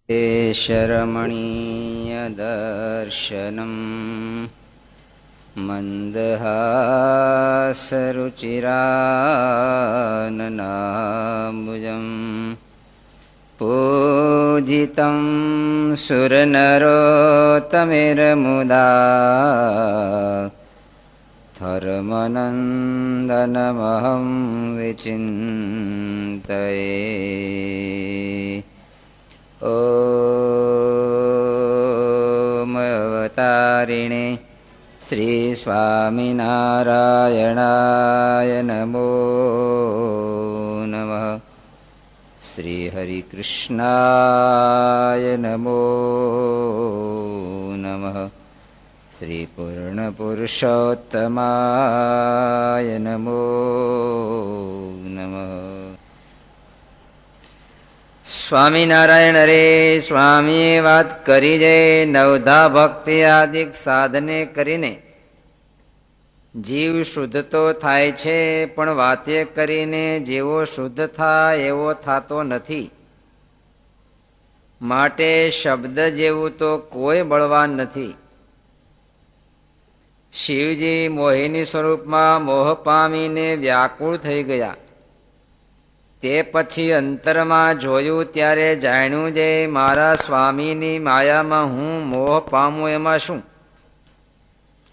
शरमणीयदर्शनम् मन्दहासरुचिराननाम्बुजम् पूजितं सुरनरोत्तमेर्मुदा धर्मनन्दनमहं विचिन्तये। ॐ अवतारिणे श्री स्वामिनारायणाय नमो नमः। श्री हरिकृष्णाय नमो नमः। श्री पूर्णपुरुषोत्तमाय नमो नमः। સ્વામિનારાયણ હરે સ્વામીએ વાત કરી છે નવધા ભક્તિ આદિક સાધને કરીને જીવ શુદ્ધ તો થાય છે, પણ વાતે કરીને જેવો શુદ્ધ થાય એવો થતો નથી. માટે શબ્દ જેવું તો કોઈ બળવાન નથી. શિવજી મોહિની સ્વરૂપમાં મોહ પામીને વ્યાકુળ થઈ ગયા. તે પછી અંતરમાં જોયું ત્યારે જાણ્યું જે મારા સ્વામીની માયામાં હું મોહ પામું એમાં શું.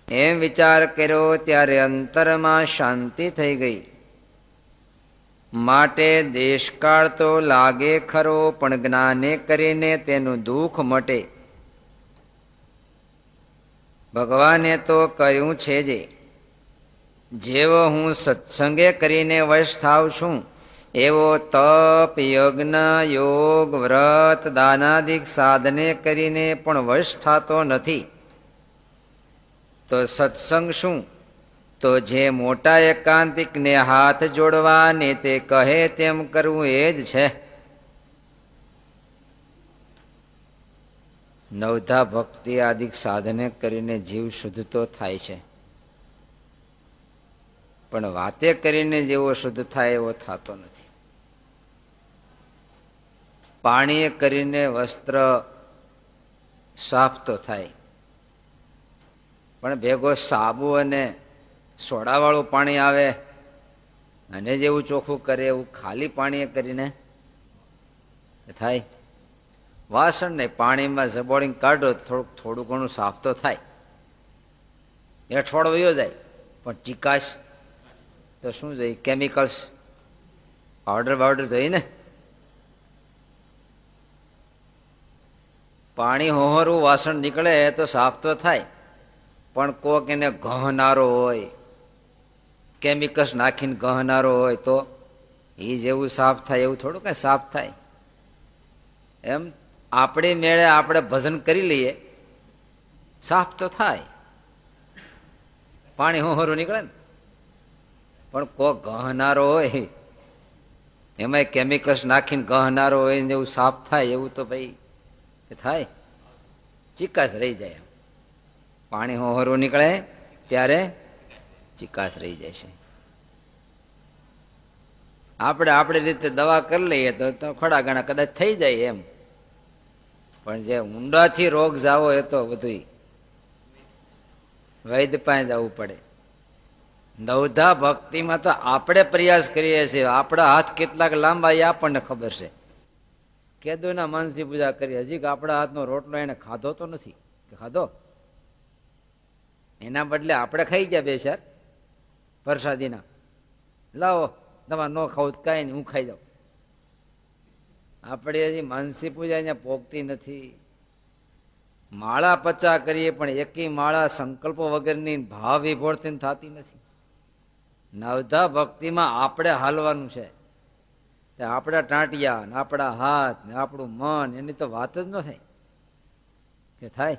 એમ વિચાર કર્યો ત્યારે અંતરમાં શાંતિ થઈ ગઈ. માટે દેશકાળ તો લાગે ખરો, પણ જ્ઞાને કરીને તેનું દુઃખ મટે. ભગવાને તો કહ્યું છે જે જેવો હું સત્સંગે કરીને વશ થાવ છું એવો તપ યજ્ઞ યોગ વ્રત દાનાદિક સાધને કરીને પણ વશ થતો નથી. તો સત્સંગ શું? તો જે મોટા એકાંતિકને હાથ જોડવાને તે કહે તેમ કરવું એ જ છે. નવધા ભક્તિ આદિક સાધને કરીને જીવ શુદ્ધ તો થાય છે, પણ વાતે કરીને જેવો શુદ્ધ થાય એવો થતો નથી. પાણીએ કરીને વસ્ત્ર સાફ તો થાય, પણ ભેગો સાબુ અને સોડાવાળું પાણી આવે અને જેવું ચોખ્ખું કરે એવું ખાલી પાણીએ કરીને થાય. વાસણ ને પાણીમાં ઝબોળીને કાઢો થોડું ઘણું સાફ તો થાય, એઠવાડો વયો જાય, પણ ચીકાશ તો શું જોઈએ? કેમિકલ્સ પાવડર બાવડર જોઈએ ને. પાણી હોહરવું વાસણ નીકળે તો સાફ તો થાય, પણ કોક એને ગહનારો હોય, કેમિકલ્સ નાખીને ગહનારો હોય તો એ જેવું સાફ થાય એવું થોડું કઈ સાફ થાય. એમ આપણી મેળે આપણે ભજન કરી લઈએ સાફ તો થાય, પાણી હોહરું નીકળે ને. પણ કોક ગહનારો હોય એમાં કેમિકલ્સ નાખીને ગહનારો હોય જેવું સાફ થાય એવું તો ભાઈ થાય? ચીકાશ રહી જાય. પાણી હોહરું નીકળે ત્યારે ચીકાશ રહી જાય છે. આપણે આપણી રીતે દવા કરી લઈએ તો ખડા ઘણા કદાચ થઈ જાય એમ, પણ જે ઊંડાથી રોગ જાવો એ તો બધું વૈદ્ય પાસે જવું પડે. નવધા ભક્તિમાં તો આપણે પ્રયાસ કરીએ છીએ, આપણા હાથ કેટલાક લાંબા એ આપણને ખબર છે. કેદુના માનસી પૂજા કરી, હજી આપણા હાથનો રોટલો એને ખાધો તો નથી કે ખાધો? એના બદલે આપણે ખાઈ ગયા બે ચાર પ્રસાદીના. લાવો તમારે ન ખાવું કાંઈ નહીં, હું ખાઈ જાઉં. આપણે હજી માનસી પૂજા અહીંયા પોગતી નથી. માળા પચા કરીએ પણ એકી માળા સંકલ્પો વગરની ભાવ વિભોરથી થતી નથી. નવધા ભક્તિમાં આપણે હાલવાનું છે. આપણા ટાંટિયા ને આપણા હાથ ને આપણું મન એની તો વાત જ ન થાય કે થાય.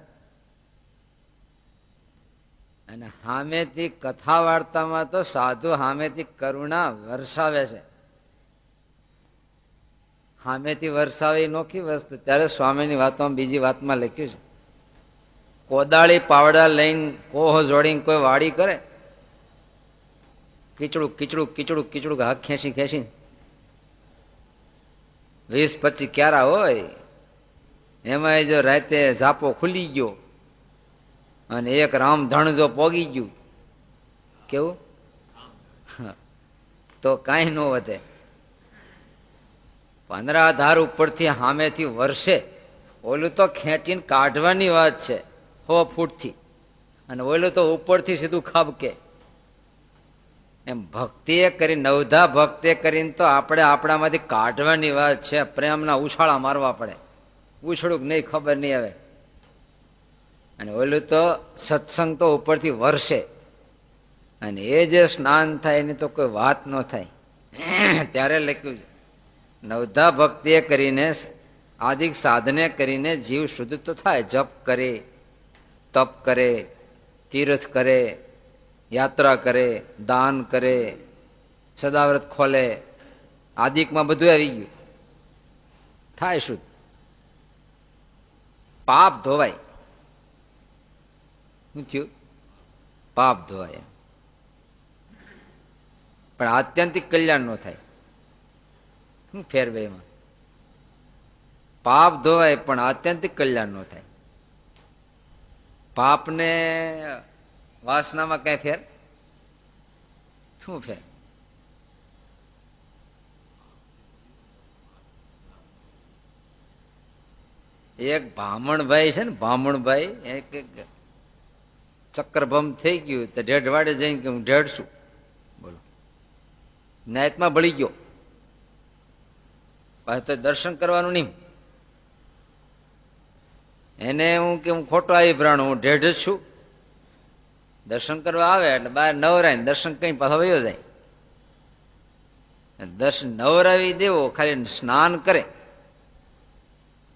અને સામેથી કથા વાર્તામાં તો સાધુ સામેથી કરુણા વરસાવે છે. સામેથી વરસાવે નોખી વસ્તુ. ત્યારે સ્વામીની વાતોમાં બીજી વાતમાં લખ્યું છે, કોદાળી પાવડા લઈને કોહ જોડીને કોઈ વાડી કરે, કીચડું કીચડું કીચડું કીચડું હાથ ખેંચી ખેંચી 20-25 ક્યારા હોય એમાં જો રાતે ઝાપો ખુલી ગયો અને એક રામધણ જો પોગી ગયું, કેવું તો કાંઈ ન વધે. 15 ધાર ઉપરથી સામેથી વર્ષે, ઓલું તો ખેંચીને કાઢવાની વાત છે 100 ફૂટથી, અને ઓલું તો ઉપરથી સીધું ખાબકે. એમ ભક્તિએ કરી, નવધા ભક્તે કરીને તો આપણે આપણામાંથી કાઢવાની વાત છે. પ્રેમના ઉછાળા મારવા પડે, ઉછળું નહીં ખબર નહીં આવે. અને ઓલું તો સત્સંગ તો ઉપરથી વર્ષે, અને એ જે સ્નાન થાય એની તો કોઈ વાત ન થાય. ત્યારે લખ્યું છે નવધા ભક્તિએ કરીને, આદિક સાધને કરીને જીવ શુદ્ધ તો થાય. જપ કરે, તપ કરે, તીર્થ કરે, યાત્રા કરે, દાન કરે, સદાવ્રત ખોલે, આદિકમાં બધું આવી ગયું, થાય શુદ્ધ. પાપ ધોવાય. શું થયું? પાપ ધોવાય. પણ આત્યંતિક કલ્યાણ ન થાય. શું ફેર બે એમાં? પાપ ધોવાય પણ આત્યંતિક કલ્યાણ ન થાય. પાપને વાસનામાં કઈ ફેર? શું ફેર? એક બ્રાહ્મણભાઈ છે ને, બ્રાહ્મણભાઈ એક ચક્કરભમ થઈ ગયું તો ઢેઢવાડે જઈને કે હું ઢેઢ છું, બોલો, નાયતમાં ભળી ગયો. પાછું તો દર્શન કરવાનું નહીં. એને હું કે હું ખોટો આવી ભ્રાણું, હું ઢેઢ જ છું. દર્શન કરવા આવે એટલે બહાર નવરાય, દર્શન કઈ પાછો વયો જાય. દર્શન નવરાવી દેવો, ખાલી સ્નાન કરે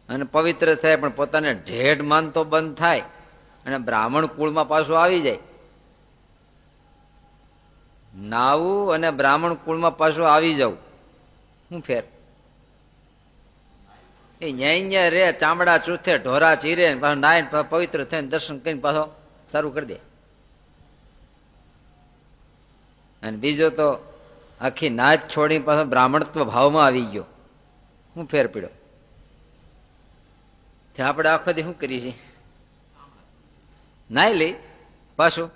અને પવિત્ર થાય, પણ પોતાને ઢેઢ માનતો બંધ થાય અને બ્રાહ્મણ કુળમાં પાછું આવી જાય. નાવું અને બ્રાહ્મણ કુળમાં પાછું આવી જવું, શું ફેર? એ ન્યાય રે, ચામડા ચૂથે, ઢોરા ચીરે, પાછો નાય પવિત્ર થઈને દર્શન કરીને પાછો સારું કરી દે. અને બીજો તો આખી નાચ છોડી પાછો બ્રાહ્મણત્વ ભાવમાં આવી ગયો, શું ફેર પીડ્યો? આપણે આખો દી શું કરીએ છીએ? નાઈ લઈ પાછું.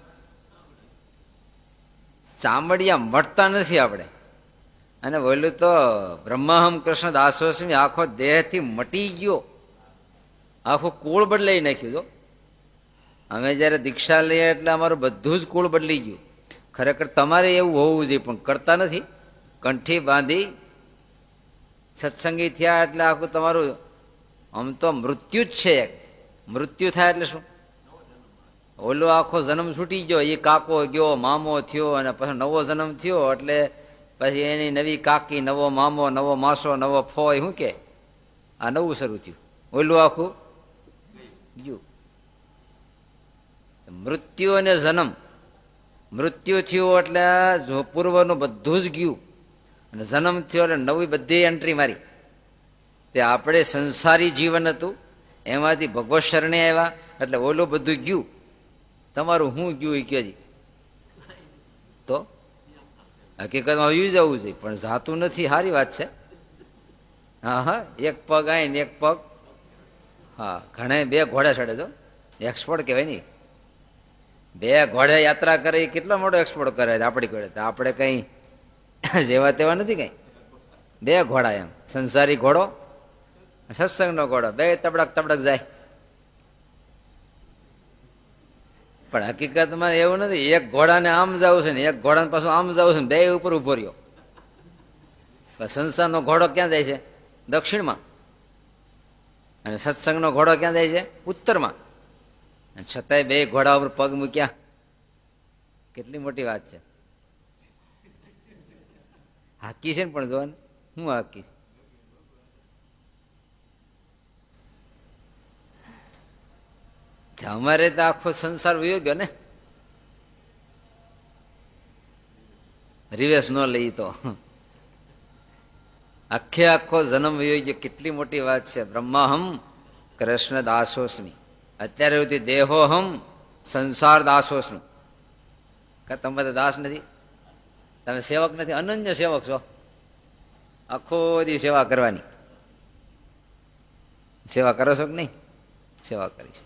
ચામડિયા મળતા નથી આપણે. અને બોલું તો બ્રહ્માહમ કૃષ્ણ દાસોસ્મી આખો દેહથી મટી ગયો, આખું કુળ બદલાઈ નાખ્યું. તો અમે જયારે દીક્ષા લઈએ એટલે અમારું બધું જ કુળ બદલી ગયું. ખરેખર તમારે એવું હોવું જોઈએ, પણ કરતા નથી. કંઠી બાંધી સત્સંગી થયા એટલે આખું તમારું, આમ તો મૃત્યુ જ છે. મૃત્યુ થાય એટલે શું? ઓલો આખો જન્મ છૂટી ગયો, એ કાકો ગયો, મામો થયો, અને પછી નવો જન્મ થયો એટલે પછી એની નવી કાકી, નવો મામો, નવો માસો, નવો ફોય, શું કે આ નવું શરૂ થયું. ઓલું આખું ગયું. મૃત્યુ અને જન્મ. મૃત્યુ થયું એટલે પૂર્વનું બધું જ ગયું, અને જન્મ થયો એટલે નવી બધી એન્ટ્રી મારી. તે આપણે સંસારી જીવન હતું, એમાંથી ભગવત શરણે આવ્યા એટલે ઓલું બધું ગયું. તમારું શું ગયું એ કહેજી. તો હકીકતમાં આવી જવું જોઈએ, પણ જાતું નથી. સારી વાત છે. હા હા, એક પગ આવીને એક પગ, હા ઘણા 2 ઘોડા ચડે તો એક્સપોર્ટ કહેવાય નહીં. 2 ઘોડે યાત્રા કરે એ કેટલો મોટો એક્સપોર્ટ કરે આપણી ઘોડે. તો આપણે કઈ જેવા તેવા નથી કઈ. 2 ઘોડા એમ, સંસારી ઘોડો, સત્સંગનો ઘોડો, 2 તબડક તબડક જાય. પણ હકીકતમાં એવું નથી. એક ઘોડાને આમ જવું છે ને એક ઘોડાને પાછું આમ જવું છે ને, 2 ઉપર ઉભો રહ્યો. સંસારનો ઘોડો ક્યાં જાય છે? દક્ષિણમાં. અને સત્સંગનો ઘોડો ક્યાં જાય છે? ઉત્તરમાં. અને છતાંય 2 ઘોડા ઉપર પગ મૂક્યા. કેટલી મોટી વાત છે. હાકી છે ને, પણ જોવા હું હાકી. અમારે તો આખો સંસાર વયો ગયો ને. રિવેશ ન લઈ તો આખો જન્મ વયો ગયો. કેટલી મોટી વાત છે. બ્રહ્માહમ કૃષ્ણ દાસોસ્મી. અત્યારે સુધી દેહોહમ સંસાર દાસોસ્મી. તમે તો દાસ નથી, તમે સેવક નથી, અનન્ય સેવક છો. આખો દી સેવા કરવાની. સેવા કરો છો કે નહીં? સેવા કરીશ.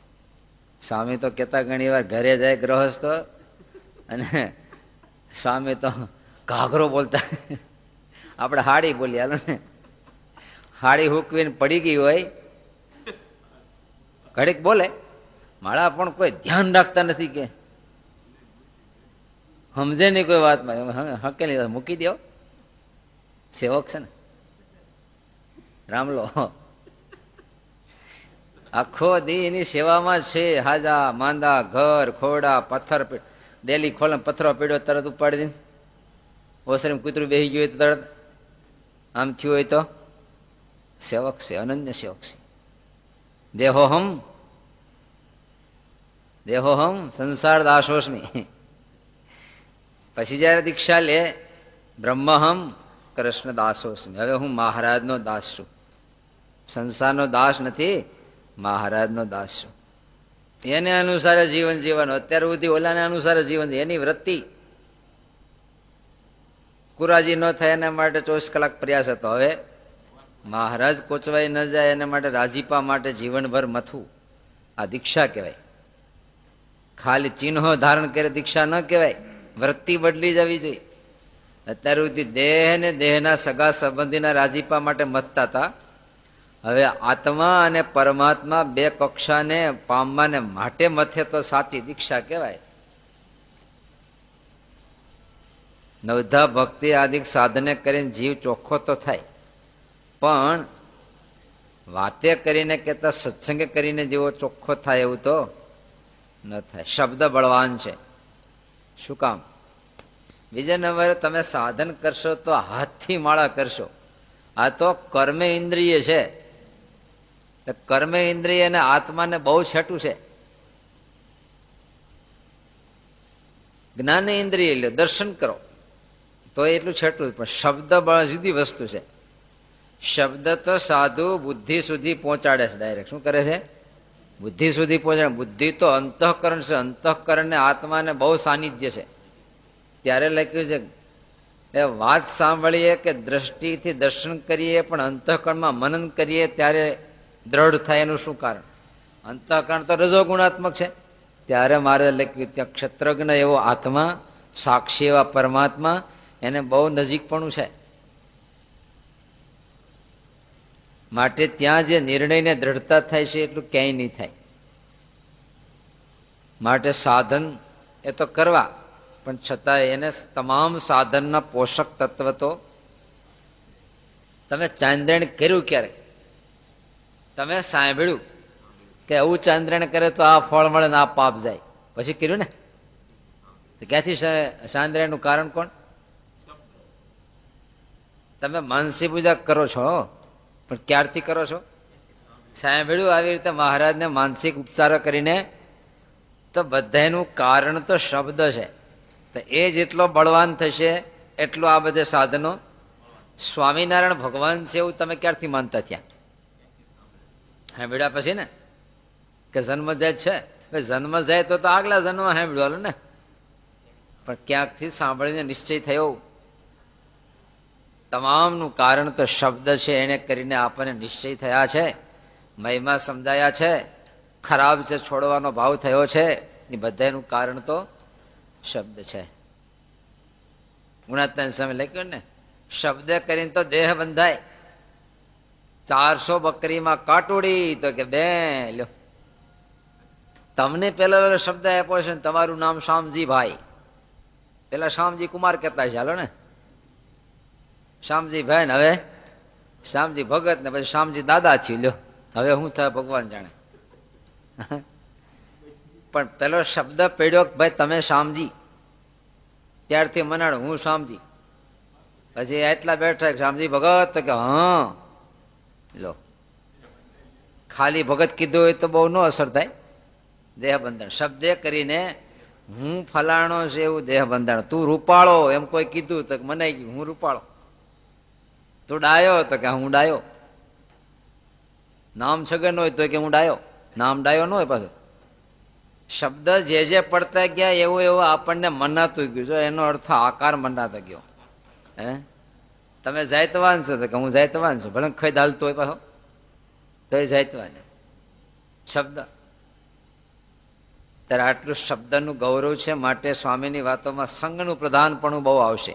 સ્વામી તો કહેતા ઘણી વાર ઘરે જાય ગ્રહસ્થ અને સ્વામી તો ઘાઘરો બોલતા, આપણે હાડી બોલી હાલો ને. હાડી હુકવીને પડી ગઈ હોય ઘડીક બોલે, માળા પણ કોઈ ધ્યાન રાખતા નથી કે સમજે નહીં કોઈ વાતમાં, હકેલી મૂકી દો. સેવક છે ને રામલો, આખો દી એની સેવામાં છે. હાજા માંદા ઘર ખોડા પથ્થર ડેલી ખોલે, પથ્થરો પીડ્યો તરત ઉપાડી દે. ઓસરીમાં કૂતરું બેસી ગયું હોય તો તરત આમ થયું હોય તો સેવક છે, અનન્ય સેવક છે. દેહોહમ સંસાર દાસોસ્મી. પછી જયારે દીક્ષા લે બ્રહ્મહમ કૃષ્ણ દાસોસ્મી. હવે હું મહારાજનો દાસ છું, સંસારનો દાસ નથી, મહારાજનો દાસ છું. એને અનુસારે જીવન જીવવાનું. અત્યાર સુધી ઓલાને અનુસારે જીવન, એની વૃત્તિ કુરાજી ન થાય એના માટે 24 કલાક પ્રયાસ હતો. હવે મહારાજ કોચવાઈ ન જાય એના માટે રાજીપા માટે જીવનભર મથવું, આ દીક્ષા કહેવાય. ખાલી ચિહ્નો ધારણ કરે દીક્ષા ન કહેવાય, વૃત્તિ બદલી જવી જોઈએ. અત્યાર સુધી દેહ ને દેહના સગા સંબંધીના રાજીપા માટે મથતા હતા. હવે આત્મા અને પરમાત્મા બે કક્ષાને પામવાને માટે મથે તો સાચી દીક્ષા કહેવાય. નવધા ભક્તિ આદિ સાધને કરીને જીવ ચોખ્ખો તો થાય, પણ વાતે કરીને કેતા સત્સંગે કરીને જેવો ચોખ્ખો થાય એવું તો ન થાય. શબ્દ બળવાન છે. શું કામ? બીજા નંબરે તમે સાધન કરશો તો હાથથી માળા કરશો. આ તો કર્મ ઇન્દ્રિય છે. કર્મ ઇન્દ્રિય અને આત્માને બહુ છેટું છે. જ્ઞાન ઇન્દ્રિય લ્યો, દર્શન કરો તો એટલું છેટું, પણ શબ્દ બળ જુદી વસ્તુ છે. શબ્દ તો સાધુ બુદ્ધિ સુધી પહોંચાડે છે ડાયરેક્ટ. શું કરે છે? બુદ્ધિ સુધી પહોંચાડે. બુદ્ધિ તો અંતઃકરણ છે, અંતઃકરણ ને આત્માને બહુ સાનિધ્ય છે. ત્યારે લખ્યું છે એ વાત સાંભળીએ કે દ્રષ્ટિથી દર્શન કરીએ પણ અંતઃકરણમાં મનન કરીએ ત્યારે દ્રઢ થાય. એનું શું કારણ? અંતઃકરણ તો રજોગુણાત્મક છે. ત્યારે મારે લખ્યું ત્યાં ક્ષત્રજ્ઞ એવો આત્મા, સાક્ષી એવા પરમાત્મા, એને બહુ નજીકપણું છે. માટે ત્યાં જે નિર્ણયને દ્રઢતા થાય છે એટલું ક્યાંય નહીં થાય. માટે સાધન એ તો કરવા, પણ છતાં એને તમામ સાધનના પોષક તત્વ તો તમે ચાંદ્રાયણ કર્યું ક્યારે? તમે સાંભળ્યું કે આવું ચાંદ્રાયણ કરે તો આ ફળ મળે ને આ પાપ જાય, પછી કર્યું ને? ક્યાંથી ચાંદ્રાયણનું કારણ કોણ? તમે માનસી પૂજા કરો છો, પણ ક્યારથી કરો છો? સાંભળ્યું આવી રીતે મહારાજને માનસિક ઉપચારો કરીને, તો બધાનું કારણ તો શબ્દ છે. તો એ જેટલો બળવાન થશે એટલું આ બધે સાધનો. સ્વામિનારાયણ ભગવાન છે એવું તમે ક્યારથી માનતા થયા? સાંભળ્યા પછી ને કે જન્મ જાય છે, જન્મ જાય તો આગલા જન્મ સાંભળવાનું ને, પણ ક્યાંકથી સાંભળીને નિશ્ચય થયો. તમામનું કારણ તો શબ્દ છે, એને કરીને આપણને નિશ્ચય થયા છે, મહિમા સમજાયા છે, ખરાબ છે છોડવાનો ભાવ થયો છે. એ બધાનું કારણ તો શબ્દ છે. ગુણાત્મા સમય લખ્યું ને, શબ્દ કરીને તો દેહ બંધાય. 400 બકરીમાં કાટોડી તો કે બે લ્યો. તમને પેલા શબ્દ આપ્યો છે, તમારું નામ શ્યામજી ભાઈ. પેલા શ્યામજી કુમાર કહેતા છે, હાલો ને શ્યામજી ભાઈ, ને હવે શ્યામજી ભગત, ને પછી શ્યામજી દાદા થયું. લ્યો હવે શું થાય ભગવાન જાણે. પણ પેલો શબ્દ પડ્યો ભાઈ તમે શ્યામજી, ત્યારથી મનાડો હું શ્યામજી. પછી એટલા બેઠા શ્યામજી ભગત, તો કે હા લો. ખાલી ભગત કીધું હોય તો બહુ ન અસર થાય. દેહ બંધાણ શબ્દે કરીને હું ફલાણો છે એવું દેહ બંધાણ. તું રૂપાળો એમ કોઈ કીધું તો મનાઈ ગયું, હું રૂપાળો. તું ડાયો તો કે હું ડાયો. નામ છગન હોય તો કે હું ડાયો. નામ ડાયો ન હોય પાછું. શબ્દ જે પડતા ગયા એવું એવું આપણને મનાતું ગયું. જો એનો અર્થ આકાર મનાતો ગયો. હે તમે જાયતવાન છો તો કે હું જાયતવાન છું, ભલે ખૈદ હાલતો હોય પાછો. તો તોય જાતવાને શબ્દ. ત્યારે આટલું શબ્દનું ગૌરવ છે, માટે સ્વામીની વાતોમાં સંઘનું પ્રધાનપણું બહુ આવશે.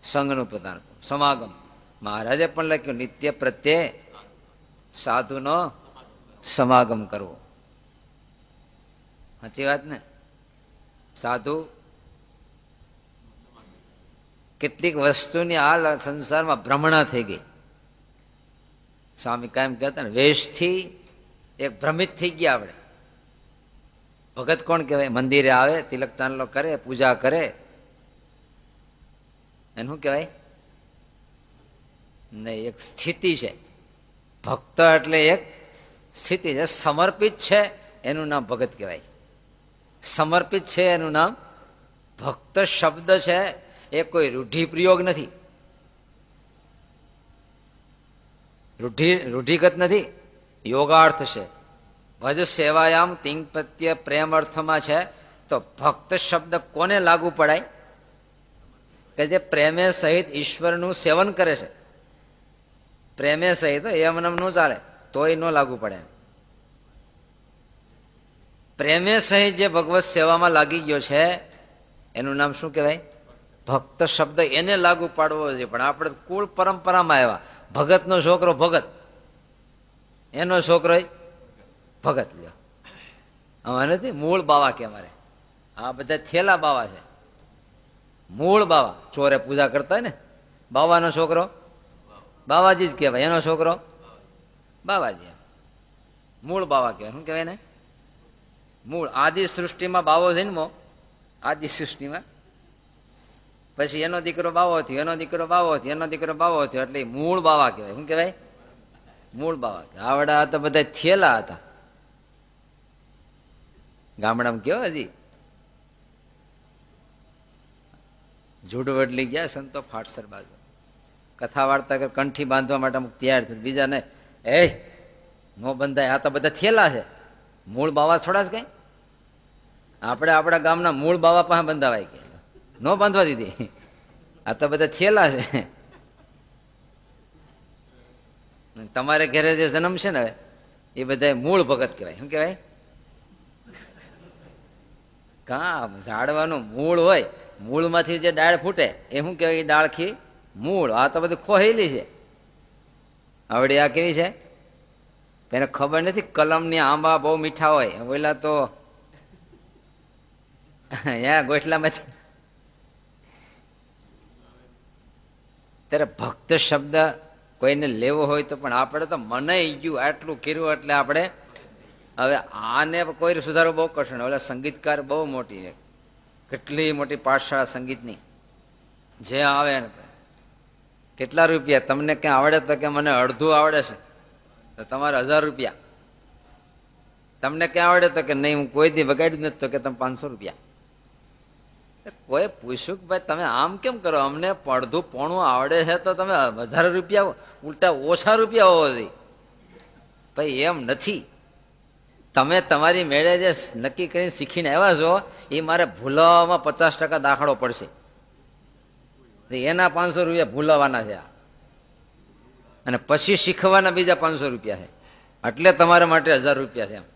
સંઘનું પ્રધાન, સમાગમ. મહારાજે પણ લખ્યું નિત્ય પ્રત્યે સાધુનો સમાગમ કરવો. સાચી વાત ને? સાધુ કેટલીક વસ્તુની હાલ સંસારમાં ભ્રમણા થઈ ગઈ. સ્વામી કાયમ કહેતા ને, વેશથી એક ભ્રમિત થઈ ગયા આપણે. ભગત કોણ કહેવાય? મંદિરે આવે, તિલક ચાંદલો કરે, પૂજા કરે, એનું શું કહેવાય? નહીં, એક સ્થિતિ છે. ભક્ત એટલે એક સ્થિતિ છે, સમર્પિત છે, એનું નામ ભગત કહેવાય. સમર્પિત છે એનું નામ ભક્ત. શબ્દ છે એ કોઈ રૂઢિપ્રયોગ નથી, રૂઢિગત નથી, યોગાર્થ છે. ભજ સેવાયામ તિંગ પ્રત્યે પ્રેમ અર્થમાં છે. તો ભક્ત શબ્દ કોને લાગુ પડાય? કે જે પ્રેમે સહિત ઈશ્વરનું સેવન કરે છે. પ્રેમે સહિત એમનેમ ન ચાલે, તોય ન લાગુ પડે. પ્રેમે સહિત જે ભગવત સેવામાં લાગી ગયો છે એનું નામ શું કહેવાય? ભક્ત શબ્દ. એને લાગુ પાડવો છે. પણ આપણે કુળ પરંપરામાં આવ્યા, ભગતનો છોકરો ભગત, એનો છોકરો ભગત. લ્યો, આમાં નથી મૂળ બાવા કે અમારે આ બધા થેલા બાવા છે. મૂળ બાવા ચોરે પૂજા કરતા હોય ને, બાવાનો છોકરો બાવાજી જ કહેવાય, એનો છોકરો બાવાજી. મૂળ બાવા કહેવાય. શું કહેવાય ને? મૂળ. આદિ સૃષ્ટિમાં બાવો જન્મો, આદિ સૃષ્ટિમાં, પછી એનો દીકરો બાવો થયો, એનો દીકરો બાવો થયો, એનો દીકરો બાવો થયો, એટલે મૂળ બાવા કહેવાય. શું કહેવાય? મૂળ બાવા. આવડા તો બધા થયેલા હતા ગામડામાં. કેવો હજી જુડવડલી ગયા સંતો ફાટસર બાજુ કથા વાર્તા કર, કંઠી બાંધવા માટે અમુક તૈયાર થયું. બીજા ને એ નો બંધાય, આ તો બધા થયેલા છે, મૂળ બાવા થોડા જ કઈ. આપણે આપણા ગામના મૂળ બાવા પાસે બંધાવાય કે નો બાંધવા દીધી, આ તો બધા થયેલા છે. તમારે ઘરે જે જન્મ છે ને એ બધા મૂળ ભગત કહેવાય. શું કહેવાય? કા ઝાડવાનું મૂળ હોય, મૂળમાંથી જે ડાળ ફૂટે એ શું કહેવાય? ડાળખી મૂળ. આ તો બધું ખોહેલી છે. આવડી આ કેવી છે એને ખબર નથી. કલમની આંબા બહુ મીઠા હોય, ઓલા તો અહીંયા ગોઠલામાંથી. ત્યારે ભક્ત શબ્દ કોઈને લેવો હોય તો, પણ આપણે તો મનાઈ ગયું આટલું કર્યું એટલે આપણે હવે આને કોઈ સુધારો બહુ કઠણ. ઓલા સંગીતકાર બહુ મોટી છે, કેટલી મોટી પાઠશાળા સંગીતની, જે આવે કેટલા રૂપિયા. તમને ક્યાં આવડે તો કે મને અડધું આવડે છે, તો તમારે 1000 રૂપિયા. તમને ક્યાં આવડે તો કે નહીં હું કોઈ દી વગાડ્યું નથી, તો કે તમે 500 રૂપિયા. કોઈ પૂછ્યું કે ભાઈ તમે આમ કેમ કરો? અમને અડધું પોણું આવડે છે તો તમે 1000 રૂપિયા, ઉલટા ઓછા રૂપિયા હોવો જોઈએ. ભાઈ એમ નથી. તમે તમારી મેળે જે નક્કી કરીને શીખીને આવ્યા છો એ મારે ભૂલાવામાં 50% દાખલો પડશે. એના 500 રૂપિયા ભૂલાવાના છે, અને પછી શીખવાના બીજા 500 રૂપિયા છે. એટલે તમારા માટે 1000 રૂપિયા છે એમ.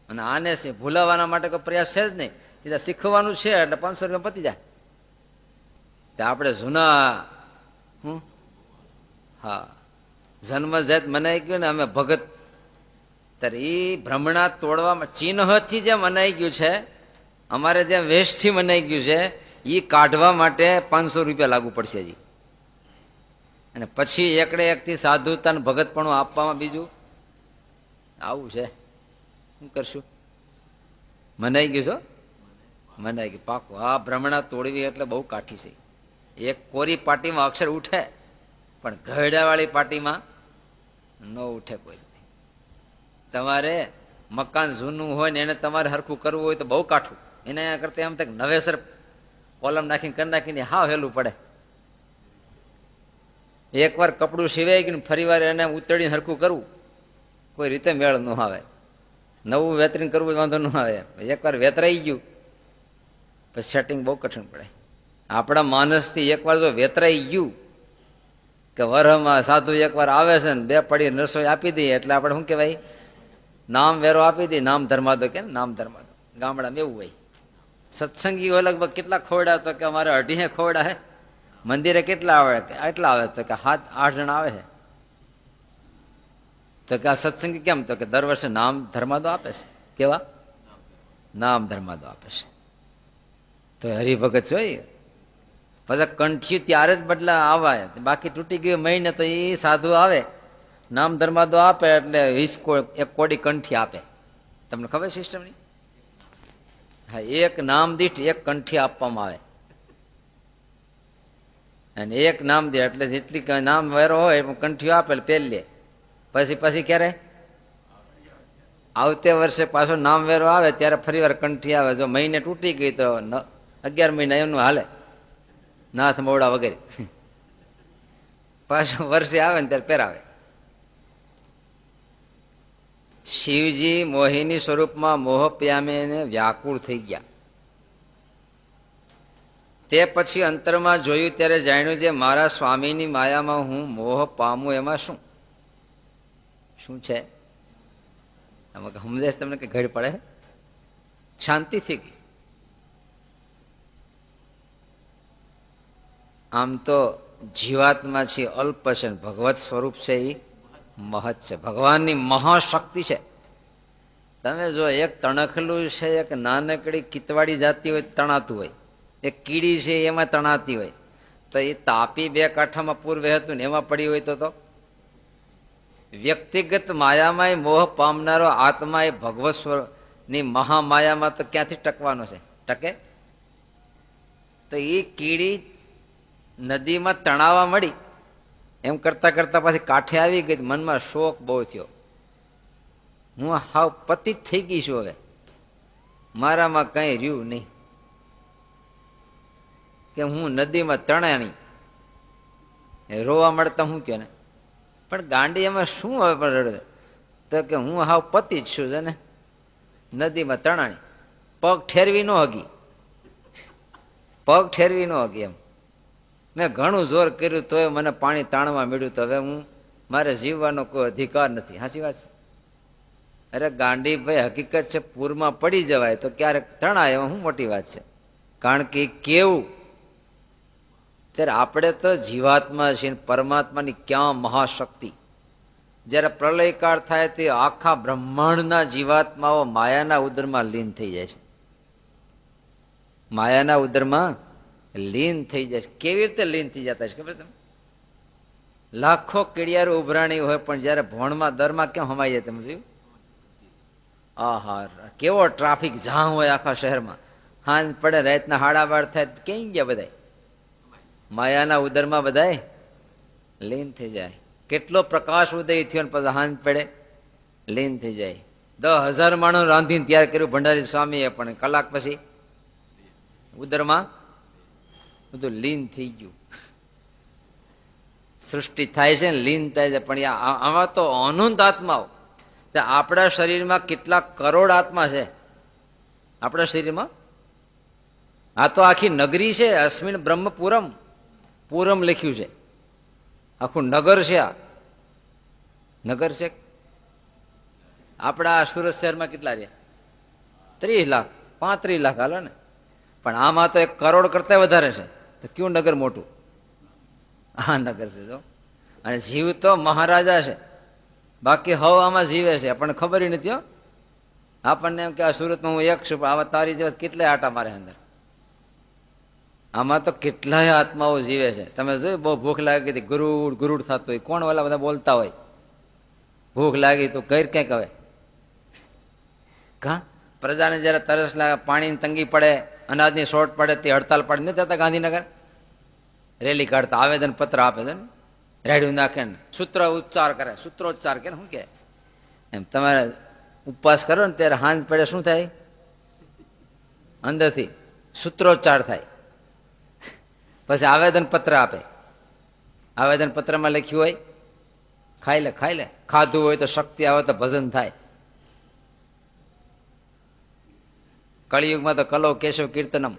અને આને ભૂલાવાના માટે કોઈ પ્રયાસ છે જ નહીં. સીધા શીખવાનું છે એટલે 500 રૂપિયા પતી જાય. આપણે જૂના હા જન્મજાત મનાઈ ગયું ને અમે ભગત. ત્યારે એ ભ્રમણા તોડવામાં ચિહ્નથી જે મનાઈ ગયું છે, અમારે જ્યાં વેશથી મનાઈ ગયું છે, એ કાઢવા માટે 500 રૂપિયા લાગુ પડશે હજી. અને પછી એકડે એકથી સાધુતા ભગતપણું આપવામાં બીજું આવું છે. શું કરશું? મનાઈ ગયું છો, મનાઈ ગયું પાકું. આ ભ્રમણા તોડવી એટલે બહુ કાઠી છે. એક કોરી પાટીમાં અક્ષર ઉઠે, પણ ઘરડાવાળી પાટીમાં ન ઉઠે કોઈ રીતે. તમારે મકાન જૂનું હોય ને એને તમારે હરખું કરવું હોય તો બહુ કાઠું. એના કરતા એમ થાય નવેસર કોલમ નાખીને કરી નાખીને હાવ હેલું પડે. એકવાર કપડું સિવાય ગયું ફરી વાર એને ઉતરીને હરખું કરવું કોઈ રીતે મેળ ન આવે. નવું વેતરીને કરવું વાંધો ન આવે. એકવાર વેતરાઈ ગયું પછી સેટિંગ બહુ કઠિન પડે. આપણા માણસથી એકવાર જો વેતરાઈ ગયું કે વરહમાં સાધુ એકવાર આવે છે ને 2 પડી રસોઈ આપી દઈએ એટલે આપણે શું કહેવાય, નામ વેરો આપી દઈએ. નામ ધર્માદો કે નામ ધર્માદો ગામડામાં એવું હોય. સત્સંગીઓ લગભગ કેટલા ખોવડા, તો કે અમારે 2.5 ખોવડા હે. મંદિરે કેટલા આવે, એટલા આવે, તો કે 7-8 જણા આવે છે. તો કે આ સત્સંગી કેમ, તો કે દર વર્ષે નામ ધર્માદો આપે છે. કેવા નામ ધર્માદો આપે છે. તો હરિભગત જોઈએ પછી કંઠ્યું ત્યારે જ બદલા આવાય, બાકી તૂટી ગયું મહિને તો એ સાધુ આવે નામ ધર્માદો આપે એટલે 1 કોડી કંઠી આપે. તમને ખબર સિસ્ટમની? હા, 1 નામ દીઠ 1 કંઠી આપવામાં આવે. અને 1 નામ દે એટલે જેટલી નામ વેરો હોય કંઠીઓ આપે પેલી લે. પછી ક્યારે આવતે વર્ષે પાછો નામ વેરો આવે ત્યારે ફરી વાર કંઠી આવે. જો મહિને તૂટી ગઈ તો 11 મહિના એમનું હાલે, નાથ મોવડા વગેરે. પાછો વર્ષે આવે ને ત્યારે પહેરાવે. શિવજી મોહિની સ્વરૂપમાં મોહ પ્યામીને વ્યાકુળ થઈ ગયા. તે પછી અંતરમાં જોયું ત્યારે જાણ્યું જે મારા સ્વામીની માયામાં હું મોહ પામું એમાં શું છે. સમજે તમને કે ઘડી પડે, શાંતિ થઈ ગઈ. આમ તો જીવાત્મા છે અલ્પ છે, ભગવત સ્વરૂપ છે એ મહત છે, ભગવાનની મહાશક્તિ છે. તમે જો એક તણખલું છે, એક નાનકડી કિતવાડી જાતી હોય તણાતું હોય, એક કીડી છે એમાં તણાતી હોય, તો એ તાપી 2 કાંઠામાં પૂર વહેતું ને એમાં પડી હોય તો વ્યક્તિગત માયામાં મોહ પામનારો આત્મા એ ભગવત સ્વરૂપની મહામાયામાં તો ક્યાંથી ટકવાનો છે, ટકે? તો એ કીડી નદીમાં તણાવા મળી, એમ કરતા કરતા પાછી કાંઠે આવી ગઈ. મનમાં શોક બહુ થયો, હું હાવ પતિત થઈ ગઈ છું, હવે મારામાં કઈ રહ્યું નહીં, કે હું નદીમાં તણાણી. રોવા મળતા હું કે ને પણ ગાંડી એમાં શું હવે પણ રડે, તો કે હું હાવ પતિ જ છું ને, નદીમાં તણાણી, પગ ઠેરવી ન હગી, પગ ઠેરવી ન હગી. એમ મેં ઘણું જોર કર્યું તોય મને પાણી તાણવા મળ્યું, તો હવે મારે જીવવાનો કોઈ અધિકાર નથી. સાચી વાત છે? અરે ગાંડી ભાઈ, હકીકત છે પૂરમાં પડી જવાય તો ક્યારેક તણાય, એમાં શું મોટી વાત છે? કારણ કે કેવું ત્યારે આપણે તો જીવાત્મા છીએ, પરમાત્માની ક્યાં મહાશક્તિ. જયારે પ્રલયકાળ થાય તે આખા બ્રહ્માંડના જીવાત્માઓ માયાના ઉદરમાં લીન થઈ જાય છે, માયાના ઉદરમાં લીન થઈ જાય છે. કેવી રીતે લીન થઈ જતા છે ખબર તમને? લાખો કીડિયારો ઉભરાણી હોય પણ જયારે ભોણમાં દરમાં કેમ હમાઈ જાય તમે જોયું? આહાર કેવો ટ્રાફિક જામ હોય આખા શહેરમાં, હાંજ પડે રાતના 12:30 થાય, ક્યાં ગયા બધા? માયાના ઉદરમાં બધાય લીન થઈ જાય. કેટલો પ્રકાશ ઉદય થયો ને પછી હાંજ પડે લીન થઈ જાય. 10,000 માણસ રાંધીને તૈયાર કર્યું ભંડારી સ્વામીએ, પણ કલાક પછી ઉદરમાં બધું લીન થઈ ગયું. સૃષ્ટિ થાય છે ને લીન થાય છે, પણ આમાં તો અનંત આત્માઓ. આપણા શરીરમાં કેટલા કરોડ આત્મા છે આપણા શરીરમાં? આ તો આખી નગરી છે. અસ્મિન બ્રહ્મપુરમ, પૂરમ લખ્યું છે, આખું નગર છે. આ નગર છે. આપણા સુરત શહેરમાં કેટલા રહ્યા? 30 લાખ 35 લાખ હાલો ને, પણ આમાં તો 1 કરોડ કરતા વધારે છે. તો કયું નગર મોટું? આ નગર છે. જો અને જીવ તો મહારાજા છે, બાકી હવ આમાં જીવે છે, આપણને ખબર નથી. હો, આપણને એમ કે આ સુરતમાં હું એક છું, આવા તારી જેવા કેટલાય આટા મારે અંદર. આમાં તો કેટલાય આત્માઓ જીવે છે. તમે જોયું, બહુ ભૂખ લાગી હતી, ગુરુડ ગુરુડ થતું હોય, કોણ ઓલા બધા બોલતા હોય, ભૂખ લાગી તો કઈ ક્યાંક હવે કા પ્રજાને જયારે તરસ લાગે, પાણીની તંગી પડે, અનાજની શોર્ટ પડે, તે હડતાલ પડે નથી જતા ગાંધીનગર, રેલી કાઢતા, આવેદન પત્ર આપે છે ને, રેડિયું નાખે ને સૂત્ર ઉચ્ચાર કરે, સૂત્રોચ્ચાર કરે, શું કે એમ. તમારે ઉપવાસ કરો ને ત્યારે હાંજ પડે શું થાય? અંદરથી સૂત્રોચ્ચાર થાય. પછી આવેદન પત્ર આપે. આવેદન પત્રમાં લખ્યું હોય ખાઈ લે, ખાઈ લે, ખાધું હોય તો શક્તિ આવે તો ભજન થાય. કળિયુગમાં તો કલો કેશવ કીર્તનમ,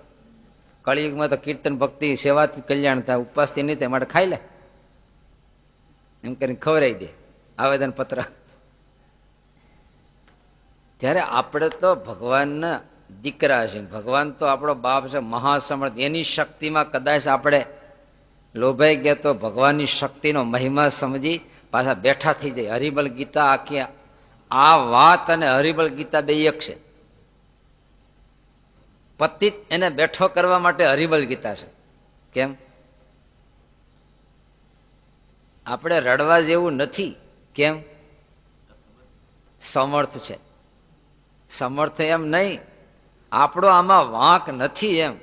કળિયુગમાં તો કીર્તન ભક્તિ સેવાથી કલ્યાણ થાય, ઉપવાસથી નહીં થાય, માટે ખાઈ લે. એમ કરીને ખવડાવી દે આવેદન પત્ર. ત્યારે આપણે તો ભગવાનના દીકરા છે, ભગવાન તો આપણો બાપ છે, મહાસમર્થ. એની શક્તિમાં કદાચ આપણે લોભાઈ ગયા તો ભગવાનની શક્તિનો મહિમા સમજી પાછા બેઠા થઈ જાય. હરિબલ ગીતા આખી આ વાત અને હરિબલ ગીતા બે એક છે. પતિત એને બેઠો કરવા માટે હરિબલ ગીતા છે. કેમ? આપણે રડવા જેવું નથી. કેમ? સમર્થ છે. સમર્થ એમ નહીં, આપણો આમાં વાંક નથી. એમ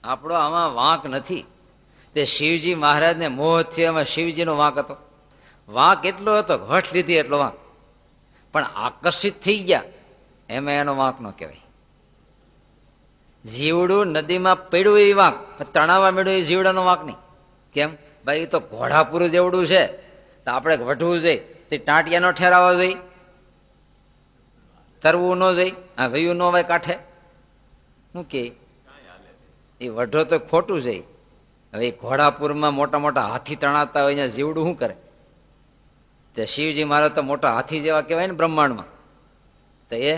આપણો આમાં વાંક નથી. તે શિવજી મહારાજને મોહ થયો, એમાં શિવજીનો વાંક હતો. વાંક એટલો હતો, હઠ લીધી એટલો વાંક, પણ આકર્ષિત થઈ ગયા એમાં એનો વાંક ન કહેવાય. જીવડું નદીમાં પડ્યું એ વાંક, તણાવવા મળ્યું એ જીવડાનો વાંક નહીં. કેમ? ભાઈ એ તો ઘોડાપુરું જેવડું છે, તો આપણે વઢવું જોઈએ, તે ટાંટિયા નો ઠેરાવા જોઈએ, તરવું ન જોઈએ, આ વયું ન હોય કાંઠે. શું કે એ વઢો તો ખોટું છે. હવે એ ઘોડાપુરમાં મોટા મોટા હાથી તણાતા હોય, અહીંયા જીવડું શું કરે? તે શિવજી મહારાજ તો મોટા હાથી જેવા કહેવાય ને બ્રહ્માંડમાં. તો એ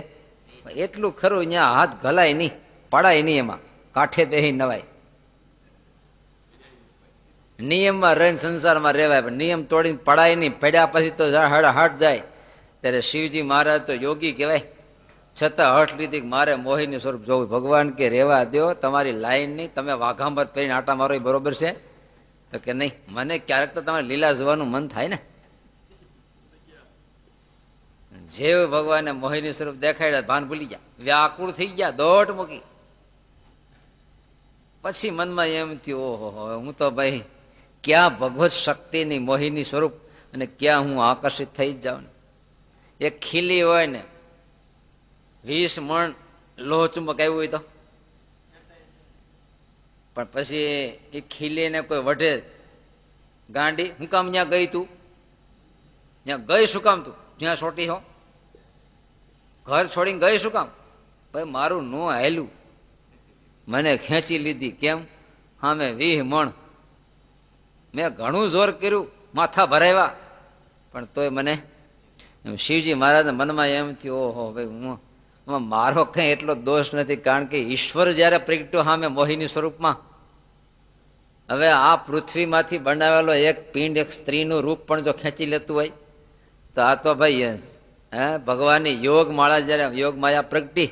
એટલું ખરું, અહીંયા હાથ ગલાય નહીં, પડાય નહીં, એમાં કાંઠે બેહી નવાય. નિયમમાં રહીને સંસારમાં રહેવાય, પણ નિયમ તોડીને પડાય નહીં. પડ્યા પછી તો હટ જાય. ત્યારે શિવજી મહારાજ તો યોગી કહેવાય, છતાં હઠ લીધી મારે મોહિની સ્વરૂપ જોવું. ભગવાન કે રેવા દો, તમારી લાઈન નહીં, તમે વાઘાંબર પહેરીને આટા મારો એ બરોબર છે? તો કે નહીં, મને ક્યારેક તો તમારે લીલા જોવાનું મન થાય ને. જેવ ભગવાને મોહિની સ્વરૂપ દેખાડ્યા, ભાન ભૂલી ગયા, વ્યાકુળ થઈ ગયા, દોટ મૂકી. પછી મનમાં એમ થયું, ઓહો, હું તો ભાઈ ક્યાં ભગવત શક્તિની મોહિની સ્વરૂપ, અને ક્યાં હું આકર્ષિત થઈ જ જાઉં ને. એક ખીલી હોય ને 20 મણ લોહ ચુંબક આવ્યું હોય તો, પણ પછી એ ખીલીને કોઈ વઢે ગાંડી, હું કામ ત્યાં ગઈ તું? ત્યાં ગઈ શું કામ તું? જ્યાં છોટી હો, ઘર છોડીને ગઈ શું કામ? ભાઈ મારું નો હાલ્યું, મને ખેંચી લીધી. કેમ? હા, મેં 20 મણ, મેં ઘણું જોર કર્યું, માથા ભરાવ્યા, પણ તોય મને. શિવજી મહારાજના મનમાં એમ થયું, ઓહો ભાઈ, હું મારો કઈ એટલો દોષ નથી, કારણ કે ઈશ્વર જયારે પ્રગટ્યો સામે મોહિની સ્વરૂપમાં, હવે આ પૃથ્વીમાંથી બનાવેલો એક પિંડ, એક સ્ત્રીનું રૂપ પણ જો ખેંચી લેતું હોય તો આ તો ભાઈ ભગવાનની યોગ માળા જયારે યોગ માયા પ્રગટી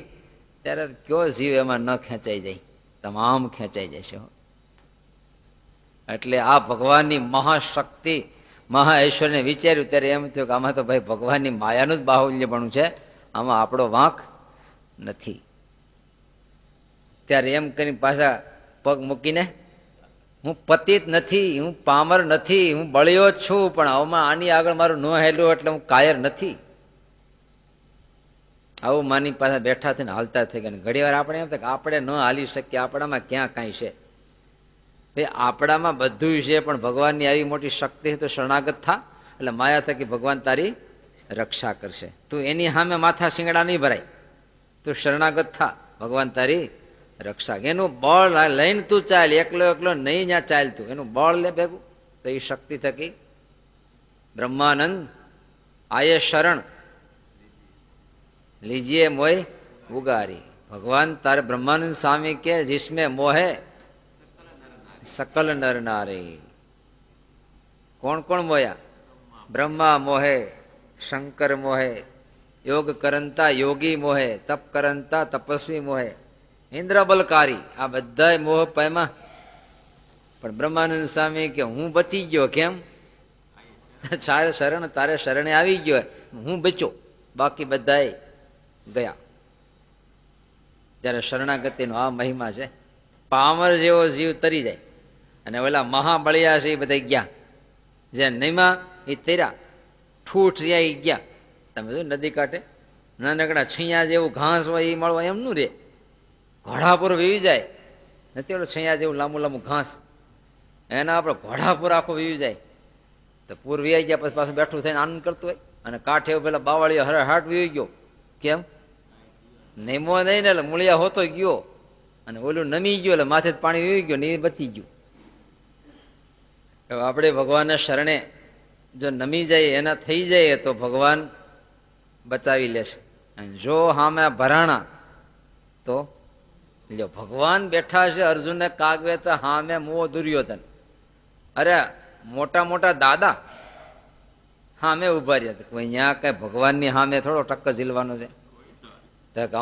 ત્યારે કયો જીવ એમાં ન ખેંચાઈ જાય? તમામ ખેંચાઈ જાય છે. એટલે આ ભગવાનની મહાશક્તિ મહાઐશ્વર્યને વિચાર્યું ત્યારે એમ થયું કે આમાં તો ભાઈ ભગવાનની માયાનું જ બાહુલ્યપણું છે, આમાં આપણો વાંક નથી. ત્યારે એમ કરીને પાછા પગ મૂકીને, હું પતિત નથી, હું પામર નથી, હું બળ્યો જ છું, પણ આમાં આની આગળ મારું ન હેલું એટલે હું કાયર નથી. આવું માની પાછા બેઠા થઈને હાલતા થઈ ગયા. ઘણી વાર આપણે એમ થાય કે આપણે ન હાલી શકીએ, આપણામાં ક્યાં કાંઈ છે. ભાઈ આપણામાં બધું છે, પણ ભગવાનની આવી મોટી શક્તિ તો શરણાગત થા, એટલે માયા થકી ભગવાન તારી રક્ષા કરશે. તું એની સામે માથા શિંગડા નહીં ભરાય, તું શરણાગત થા, ભગવાન તારી રક્ષા. એનું બળ લઈને તું ચાલ, એકલો એકલો નહીં ત્યાં ચાલતું, એનું બળ લે ભેગું. તો એ શક્તિ થકી બ્રહ્માનંદ આયે શરણ લીજીએ મોય ઉગારી. ભગવાન તારે બ્રહ્માનંદ સ્વામી કે जिसमें મોહે सकल नर नारी. કોણ કોણ મોયા? બ્રહ્મા મોહે, શંકર મોહે, યોગ કરંતા યોગી મોહે, તપ કરંતા તપસ્વી મોહે, ઇન્દ્ર બલકારી. આ બધા મોહ પામ્યા. પણ બ્રહ્માનંદ સ્વામી કે હું બચી ગયો. કેમ? તારે શરણ, તારે શરણે આવી ગયો, હું બચ્યો, બાકી બધા ગયા. ત્યારે શરણાગતિનો આ મહિમા છે. પામર જેવો જીવ તરી જાય, અને ઓલા મહાબળિયા છે એ બધા ગયા, જે નહીમાં એ તર્યા, ઠૂઠ રહ્યા એ ગયા. તમે જો નદી કાંઠે નાનકડા છૈયા જેવું ઘાસ હોય એ મળવા એમનું રે, ઘોડાપુર વીવી જાય નથી. ઓલું છૈયા જેવું લાંબુ લાંબુ ઘાસ, એના આપણે ઘોડાપુર આખું વીવી જાય. તો પૂર વીવાઈ ગયા પછી પાછું બેઠું થઈને આનંદ કરતું હોય. અને કાંઠે પેલા બાવાળીઓ હાટ વીવી ગયો. કેમ? નેમો નહીં ને, એટલે મૂળિયા હોતો ગયો, અને ઓલું નમી ગયો એટલે માથે પાણી વીવી ગયો ને એ બચી ગયું. આપણે ભગવાનના શરણે જો નમી જાય, એના થઈ જાય તો ભગવાન બચાવી લેશે. જો હામે ભરાણા તો લ્યો, ભગવાન બેઠા છે અર્જુનને કાગવે તો હામે મોહ દુર્યોધન. અરે મોટા મોટા દાદા હામે ઉભા રહ્યા. અહીંયા કઈ ભગવાનની સામે થોડો ટક્કર ઝીલવાનો છે?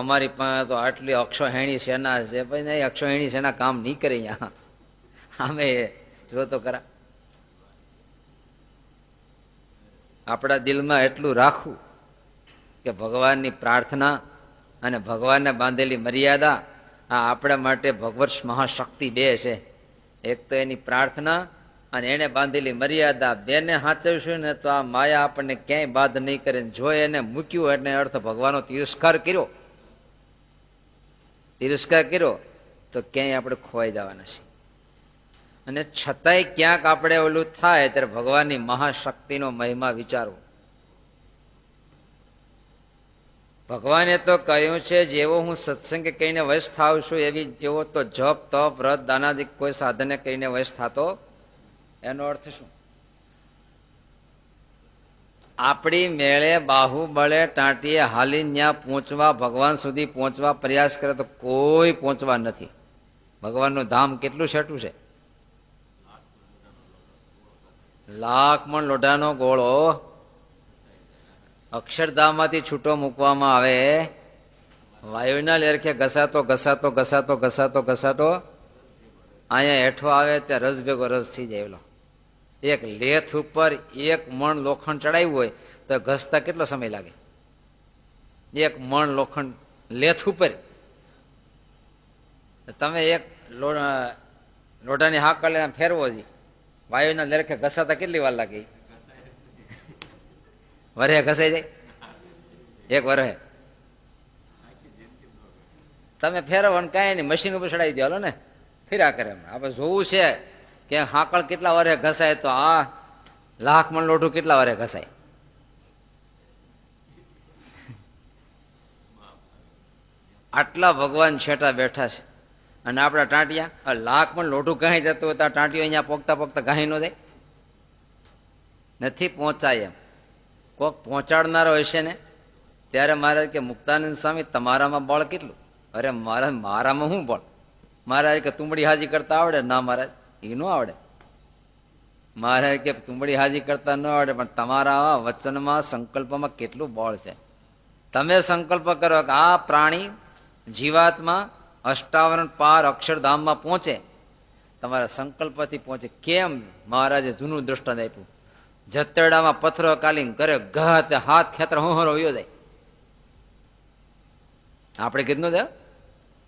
અમારી પાસે તો આટલી અક્ષોહેણી સેના છે. ભાઈ નહીં, અક્ષોહેણી સેના કામ નહીં કરે અહીંયા. સામે જો તો ખરા. આપણા દિલમાં એટલું રાખવું કે ભગવાનની પ્રાર્થના અને ભગવાનને બાંધેલી મર્યાદા આ આપણા માટે ભગવત મહાશક્તિ બે છે. એક તો એની પ્રાર્થના અને એને બાંધેલી મર્યાદા, બેને સાચવશું ને તો આ માયા આપણને ક્યાંય બાધ નહીં કરે. જો એને મૂક્યું એટલે અર્થ ભગવાનનો તિરસ્કાર કર્યો તો ક્યાંય આપણે ખોવાઈ જવાના છે. અને છતાંય ક્યાંક આપણે ઓલું થાય ત્યારે ભગવાનની મહાશક્તિનો મહિમા વિચારવો. ભગવાને તો કહ્યું છે જેવો હું સત્સંગે કરીને વશ થાવ છું એવો તો જપ તપ વ્રત દાનાદિક કોઈ સાધને કરીને વશ થતો. એનો અર્થ શું? આપણી મેળે બાહુબળે ટાંટીએ હાલીને ત્યાં પહોંચવા, ભગવાન સુધી પહોંચવા પ્રયાસ કરે તો કોઈ પહોંચવા નથી. ભગવાનનું ધામ કેટલું છેટું છે? લાખ મણ લોઢાનો ગોળો અક્ષરધામમાંથી છૂટો મૂકવામાં આવે, વાયુના લેરખે ઘસાતો ઘસાતો ઘસાતો ઘસાતો ઘસાતો અહીંયા હેઠો આવે ત્યાં રસ ભેગો રસ થઈ જાય. એક લેથ ઉપર 1 મણ લોખંડ ચડાવ્યું હોય તો ઘસતા કેટલો સમય લાગે? 1 મણ લોખંડ લેથ ઉપર તમે એક લોઢાની હાકલ ફેરવો છે, વાયુના લેરખે ઘસાતા કેટલી વાર લાગે? વરહે ઘસાઈ જાય? 1 વરહે તમે ફેરવો ને કાંઈ નહીં, મશીન ઉપર ચડાવી દો ને, ફેરા કરે. આપણે જોવું છે કે હાકળ કેટલા વરહે ઘસાય તો આ લાખ મણ લોઢું કેટલા વરહે ઘસાય? આટલા ભગવાન છેટા બેઠા છે અને આપણા ટાંટિયા લાખ મણ લોઢું ગાઈ જતું હોય તો ટાંટીઓ અહીંયા પોગતા પોગતા ગાઈ ન જાય? નથી પહોંચાય. એમ કોક પહોંચાડનારો હશે ને ત્યારે મહારાજ કે મુક્તાનંદ સ્વામી તમારામાં બળ કેટલું? અરે મારામાં શું બળ? મહારાજ કે તુંબડી હાજી કરતા આવડે? ના મહારાજ, એ ન આવડે. મહારાજ કે તુંબડી હાજી કરતા ન આવડે, પણ તમારા વચનમાં સંકલ્પમાં કેટલું બળ છે. તમે સંકલ્પ કરો કે આ પ્રાણી જીવાત્મા 58 પાર અક્ષરધામમાં પહોંચે, તમારા સંકલ્પથી પહોંચે. કેમ? મહારાજે જૂનું દ્રષ્ટાંત આપ્યું. જતરડામાં પથ્થરો કાલીને કરે ઘાત હાથ ખેતર હોહરો વયો જાય. આપણે કીધું દે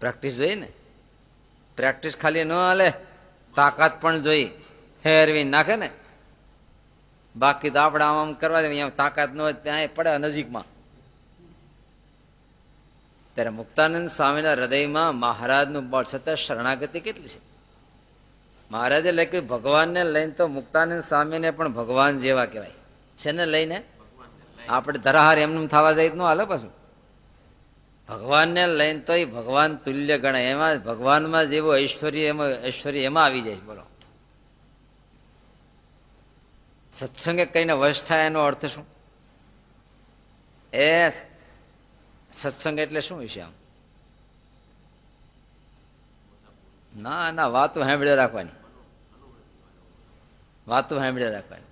પ્રેક્ટિસ જોઈએ ને. પ્રેક્ટિસ ખાલી ન હાલે, તાકાત પણ જોઈ. ફેરવી નાખે ને, બાકી તો આપણે આમ કરવા દે. અહીંયા તાકાત ન હોય ત્યાં પડે નજીકમાં. ત્યારે મુક્તાનંદ સ્વામીના હૃદયમાં મહારાજનું બળ છતાં શરણાગતિ કેટલી છે. મહારાજે લખ્યું ભગવાનને લઈને તો મુક્તાનંદ સ્વામીને પણ ભગવાન જેવા કહેવાય છે ને. લઈને આપણે ધરાહાર એમનું થવા જાય ન હાલે પાછું. ભગવાનને લઈને તો એ ભગવાન તુલ્ય ગણાય. એમાં ભગવાનમાં જેવું ઐશ્વર્ય એમાં આવી જાય. બોલો, સત્સંગે કહીને વશ થાય એનો અર્થ શું? એ સત્સંગ એટલે શું છે? આમ ના વાતો સાંભળે રાખવાની. વાતો સાંભળે રાખવાની.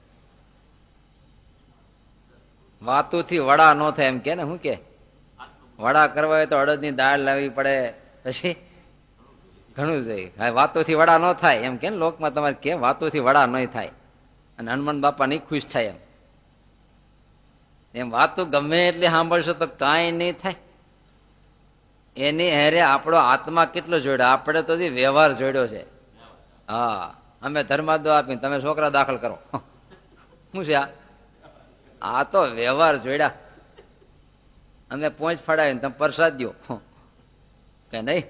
વાતોથી વડા ન થાય એમ કે ને. શું કે વડા કરવા હોય તો અડદની દાળ લાવવી પડે, પછી ઘણું જોઈએ. વાતોથી વડા ન થાય એમ કે લોકમાં તમારે કે વાતોથી વડા નહીં થાય. અને હનુમાન બાપા નહીં ખુશ થાય એમ વાતો ગમે એટલી સાંભળશો તો કાંઈ નહીં થાય. એની હેરે આપણો આત્મા કેટલો જોડ્યો? આપણે તો વ્યવહાર જોડ્યો છે. હા, અમે ધર્માદો આપીને તમે છોકરા દાખલ કરો. શું છે આ તો વ્યવહાર જોડ્યા. અમે પહોંચ ફડાવીને તમે પ્રસાદ દો કે નહીં.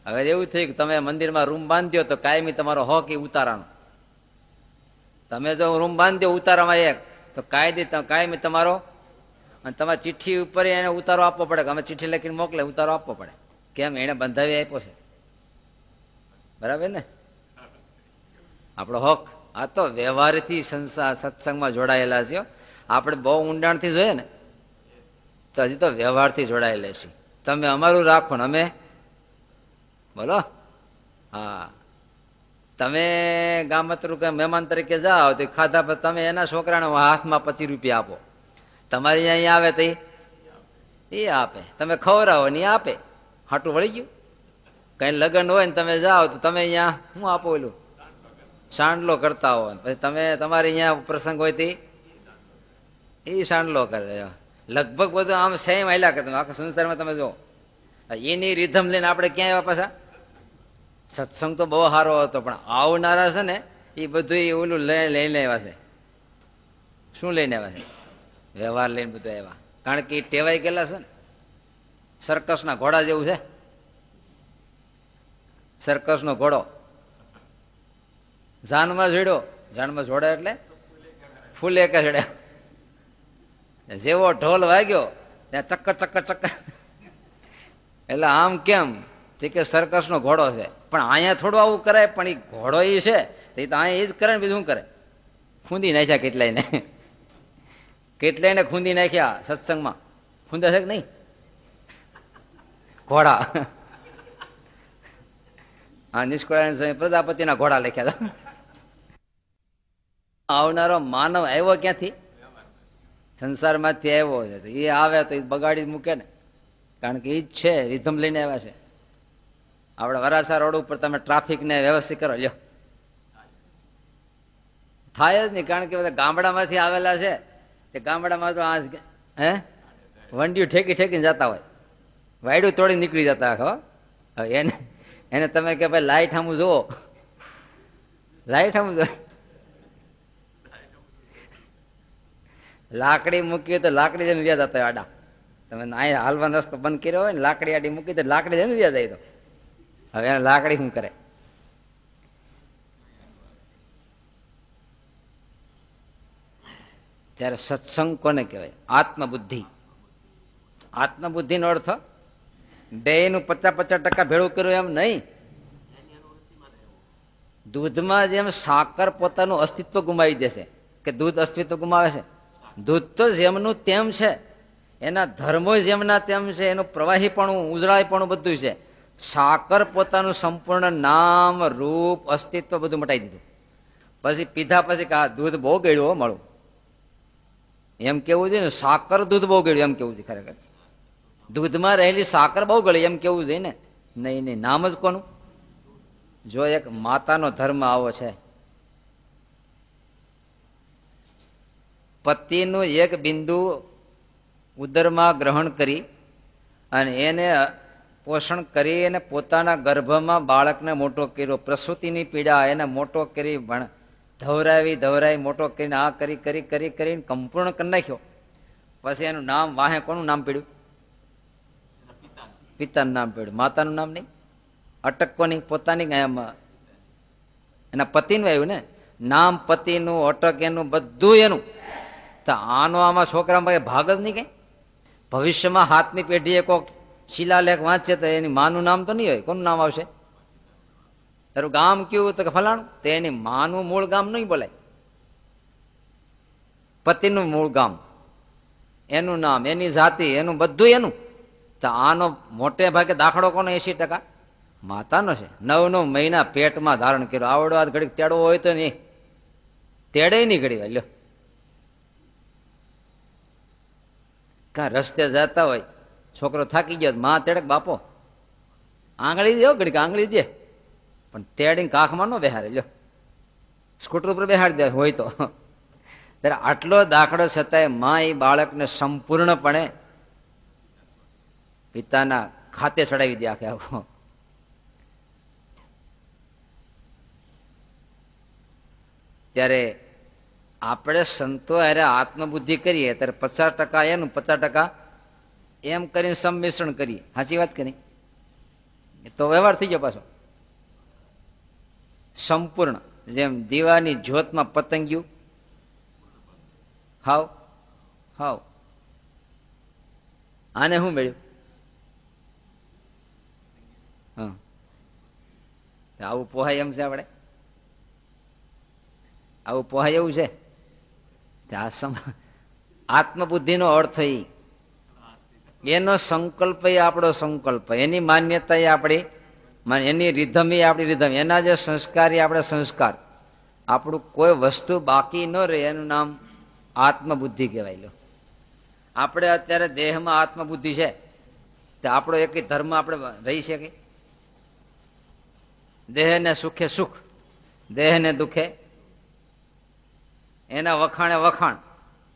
હવે એવું થયું કે તમે મંદિરમાં રૂમ બાંધ્યો તો કાયમી તમારો હક એ ઉતારાનો. તમે જો રૂમ બાંધ્યો ઉતારામાં એક તો કાયમી તમારો, અને તમારે ચિઠ્ઠી ઉપર એને ઉતારો આપવો પડે કે અમે ચિઠ્ઠી લખીને મોકલે, ઉતારો આપવો પડે. કેમ? એને બંધાવી આપ્યો છે. બરાબર ને? આપણો હક. આ તો વ્યવહારથી સંસાર સત્સંગમાં જોડાયેલા છે. આપણે બહુ ઊંડાણથી જોઈએ ને તો હજી તો વ્યવહારથી જોડાયેલા છીએ. તમે અમારું રાખો ને અમે બોલો. હા, તમે ગામતરું કે મહેમાન તરીકે જાઓ તો ખાધા પછી તમે એના છોકરાને હાથમાં 25 રૂપિયા આપો. તમારી અહીંયા આવે તો એ આપે. તમે ખવડાવો ને એ આપે. હાટું વળી ગયું. કઈ લગ્ન હોય ને તમે જાઓ તો તમે અહીંયા શું આપો? એલું સાંડલો કરતા હોય. પછી તમે તમારે અહીંયા પ્રસંગ હોય તે એ સાંડલો કરે. લગભગ બધું આમ સેમ હાલ્યા કરે. આખા સંસારમાં તમે જો એની રીધમ લઈને આપણે ક્યાં આવ્યા પાછા? સત્સંગ તો બહુ સારો હતો, પણ આવનારા છે ને એ બધું ઓલું લઈને આવ્યા છે. શું લઈને આવ્યા છે? વ્યવહાર લઈને બધું આવ્યા. કારણ કે એ ટેવાઈ ગયેલા છે ને. સર્કસના ઘોડા જેવું છે. સર્કસનો ઘોડો જાનમાં જોડ્યો. જાનમાં જોડ્યા એટલે ફૂલે કે ચડ્યા. જેવો ઢોલ વાગ્યો ત્યાં ચક્કર ચક્કર ચક્કર. એટલે આમ કેમ? કે સર્કસનો ઘોડો છે. પણ અહીંયા થોડું આવું કરાય, પણ એ ઘોડો એ છે તો અહીંયા એ જ કરે ને. બીજું શું કરે? ખૂંદી નાખ્યા કેટલાયને. કેટલાયને ખૂંદી નાખ્યા સત્સંગમાં. ખૂંદા છે કે નહીં? ઘોડા. હા, નિષ્કુળાનંદ પ્રજાપતિના ઘોડા લખ્યા હતા. આવનારો માનવ આવ્યો ક્યાંથી? સંસારમાંથી આવ્યો છે. એ આવે તો એ બગાડી મૂકે ને. કારણ કે એ જ છે, રીધમ લઈને આવ્યા છે. આપણા વરાછા રોડ ઉપર તમે ટ્રાફિકને વ્યવસ્થિત કરો, લ્યો થાય જ નહીં. કારણ કે બધા ગામડામાંથી આવેલા છે. તે ગામડામાં તો આ વંડિયું ઠેકી ઠેકીને જતા હોય. વાયડું તોડી નીકળી જતા. હવે એને તમે કે ભાઈ લાઈટ સામું જુઓ, લાઈટ સામું જુઓ. લાકડી મૂકી તો લાકડી જઈને વ્યા જતા આડા. તમે અહીંયા હાલવાનો રસ્તો બંધ કર્યો હોય ને, લાકડી આડી મૂકી તો લાકડી જઈને વ્યા જાય. તો હવે એને લાકડી શું કરે? ત્યારે સત્સંગ કોને કહેવાય? આત્મબુદ્ધિ. આત્મબુદ્ધિનો અર્થ બે નું 50-50% ભેળું કર્યું એમ નહીં. દૂધમાં જેમ સાકર પોતાનું અસ્તિત્વ ગુમાવી દેશે, કે દૂધ અસ્તિત્વ ગુમાવે છે? દૂધ તો જેમનું તેમ છે, એના ધર્મો જેમના તેમ છે, એનું પ્રવાહીપણું ઉજળાઈપણું બધું છે. સાકર પોતાનું સંપૂર્ણ નામ રૂપ અસ્તિત્વ બધું મટાઈ દીધું. પછી પીધા પછી કે આ દૂધ બહુ ગળ્યું મળું એમ કેવું છે ને. સાકર દૂધ બહુ ગળ્યું એમ કેવું છે. ખરેખર દૂધમાં રહેલી સાકર બહુ ગળી એમ કેવું છે ને. નહીં નહીં, નામ જ કોનું? જો એક માતાનો ધર્મ આવો છે. પતિનું એક બિંદુ ઉદરમાં ગ્રહણ કરી અને એને પોષણ કરી અને પોતાના ગર્ભમાં બાળકને મોટો કર્યો. પ્રસૂતિની પીડા એને મોટો કરી, ધવરાવી મોટો કરીને આ કરી કરી કરી કરીને સંપૂર્ણ કરી નાખ્યો. પછી એનું નામ વાહે કોનું નામ પીડ્યું? પિતાનું નામ પીડ્યું, માતાનું નામ નહીં. અટક કોની? પોતાની. એના પતિનું આવ્યું ને નામ. પતિનું, અટક એનું, બધું એનું. તો આનો આમાં છોકરામાં ભાગ જ નહીં કઈ. ભવિષ્યમાં 7મી પેઢીએ કોઈક શિલાલેખ વાંચે તો એની માનું નામ તો નહીં હોય. કોનું નામ આવશે? તારું ગામ કયું? તો કે ફલાણું. તો એની માનું મૂળ ગામ નહીં બોલાય. પતિનું મૂળ ગામ, એનું નામ, એની જાતિ, એનું બધું એનું. તો આનો મોટે ભાગે દાખલો કોનો? 80% માતાનો છે. 9 મહિના પેટમાં ધારણ કર્યો. આવડો આ ઘડીક તેડવો હોય તો નહીં તેડે નહીં ઘડી વાર. લ્યો, કાં રસ્તે જતા હોય, છોકરો થાકી ગયો, માં તેડક બાપો આંગળી દે, ઘડીક આંગળી દે, પણ તેડીને કાખમાં ન બેહારે. લ્યો, સ્કૂટર ઉપર બેહાડી દે હોય તો. ત્યારે આટલો દાખલો છતાંય માં એ બાળકને સંપૂર્ણપણે પિતાના ખાતે ચડાવી દે. આખે આખો ત્યારે આપણે સંતો અરે આત્મબુદ્ધિ કરીએ ત્યારે 50% એનું 50% એમ કરીને સંમિશ્રણ કરીએ. સાચી વાત કરી તો વ્યવહાર થઈ ગયો પાછો સંપૂર્ણ. જેમ દીવાની જ્યોતમાં પતંગિયું હાવ હાવ. આને શું મળ્યું? હા, આવું પોહાય એમ છે આપણે? આવું પોહાય એવું છે? આત્મબુદ્ધિનો અર્થ એનો સંકલ્પ એ આપણો સંકલ્પ, એની માન્યતા એ આપણી, એની રીધમ એ આપણી રીધમ, એના જે સંસ્કાર એ આપણે સંસ્કાર. આપણું કોઈ વસ્તુ બાકી ન રહે એનું નામ આત્મબુદ્ધિ કહેવાય. લો, આપણે અત્યારે દેહમાં આત્મબુદ્ધિ છે તો આપણો એક ધર્મ આપણે રહી શકીએ? દેહને સુખે સુખ, દેહને દુખે એના વખાણે વખાણ,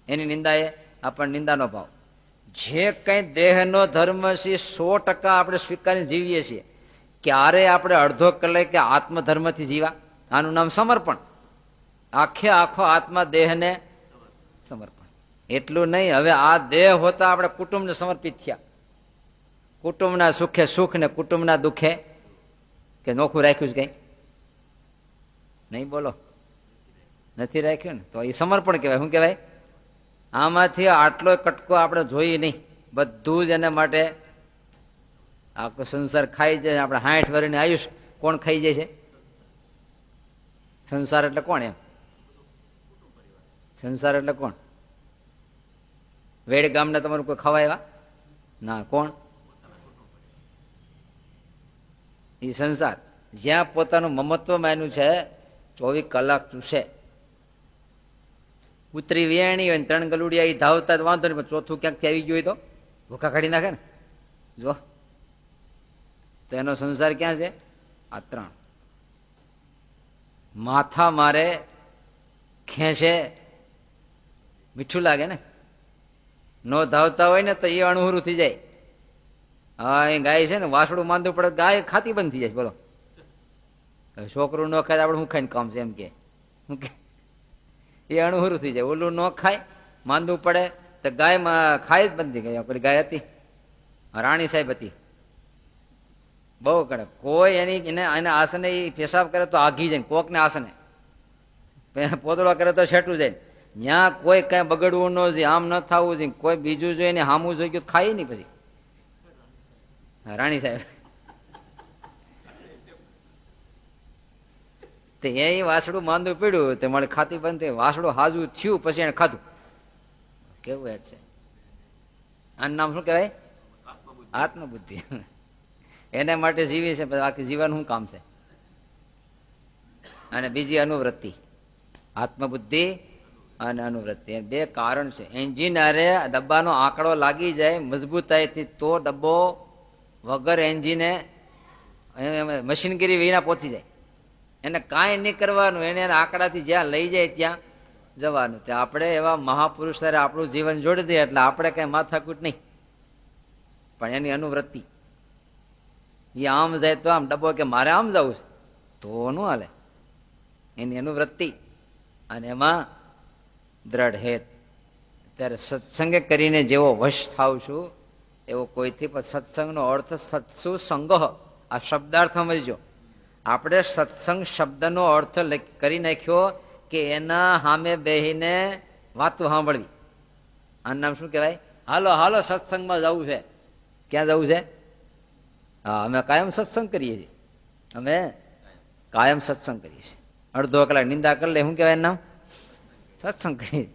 એની નિંદા એ આપણને નિંદાનો ભાવ. જે કંઈ દેહનો ધર્મ છે 100% આપણે સ્વીકારીને જીવીએ છીએ. ક્યારે આપણે અડધો કલાક આત્મધર્મથી જીવા? આનું નામ સમર્પણ. આખે આખો આત્મા દેહને સમર્પણ. એટલું નહીં, હવે આ દેહ હોતા આપણે કુટુંબને સમર્પિત થયા. કુટુંબના સુખે સુખ ને કુટુંબના દુઃખે કે નોખું રાખ્યું છે કઈ? નહીં બોલો, નથી રાખ્યું ને, તો એ સમર્પણ કહેવાય. શું કહેવાય? આમાંથી આટલો કટકો આપણે જોઈએ નહીં, બધું જ એના માટે આખો સંસાર ખાઈ જાય. આપણે 60 વર્ષની આયુષ કોણ ખાઈ જાય છે? સંસાર એટલે કોણ? એમ સંસાર એટલે કોણ? વેડ ગામના તમારું કોઈ ખવાય ના? કોણ? એ સંસાર. જ્યાં પોતાનું મમત્વ માન્યું છે 24 કલાક ચૂસે. ઉતરી વેણી હોય 3 ગલુડિયા એ ધાવતા જ વાંધો નહીં, પણ ચોથું ક્યાંકથી આવી ગયું હોય તો ભૂખા કાઢી નાખે ને. જો તો એનો સંસાર ક્યાં છે? આ 3. માથા મારે, ખેંચે, મીઠું લાગે ને. નો ધાવતા હોય ને તો એ અણુહરું થઈ જાય. હા, એ ગાય છે ને, વાસડું માંદવું પડે, ગાય ખાતી બંધ થઈ જાય. બોલો, છોકરું ન ખાય આપણે શું ખાઈને કામ છે? એમ કે શું કે એ અણુહરું થઈ જાય. ઓલું ન ખાય, માંદવું પડે તો ગાય ખાય જ બંધ થઈ ગઈ. પેલી ગાય હતી, રાણી સાહેબ હતી, બહુ કડક. કોઈ એને આસને પેશાબ કરે તો આઘી જાય, કોકને આસને પોતળો કરે તો છેટું જાય. ત્યાં કોઈ કઈ બગડવું ન જોઈએ, આમ ન થવું જોઈએ, કોઈ બીજું જોઈએ ને હામું જોઈ ગયું ખાય નહીં. પછી રાણી સાહેબ એ વાસડું માંદું પીડ્યું તે મળે ખાતી બંધ થઈ. વાસડું હાજુ થયું પછી એને ખાધું. કેવું હેડ છે? આનું નામ શું કહેવાય? આત્મબુદ્ધિ. એના માટે જીવી છે, બાકી જીવવાનું શું કામ છે? અને બીજી અનુવૃત્તિ. આત્મબુદ્ધિ અને અનુવૃત્તિ, 2 કારણ છે. એન્જિનિયરે ડબ્બાનો આંકડો લાગી જાય મજબૂતાઈથી તો ડબ્બો વગર એન્જિને મશીનગીરી વિના પહોંચી જાય. એને કાંઈ નહીં કરવાનું, એને આંકડાથી જ્યાં લઈ જાય ત્યાં જવાનું. ત્યાં આપણે એવા મહાપુરુષ ત્યારે આપણું જીવન જોડી દઈએ એટલે આપણે કઈ માથાકૂટ નહીં. પણ એની અનુવૃત્તિ, એ આમ જાય તો આમ ડબ્બો કે મારે આમ જવું છે તો ન હાલે. એની અનુવૃત્તિ અને એમાં દ્રઢ હેત. ત્યારે સત્સંગે કરીને જેવો વશ થાવ છું એવો કોઈથી પણ. સત્સંગનો અર્થ સત્સુ સંગ, આ શબ્દાર્થ સમજજો. આપણે સત્સંગ શબ્દનો અર્થ કરી નાખ્યો કે એના સામે બેહીને વાતો સાંભળવી. આનું નામ શું કહેવાય? હાલો હાલો સત્સંગમાં જવું છે. ક્યાં જવું છે? હા, અમે કાયમ સત્સંગ કરીએ છીએ. અમે કાયમ સત્સંગ કરીએ છીએ. અડધો કલાક નિંદા કરી લે, શું કહેવાય નામ? સત્સંગ કરીએ.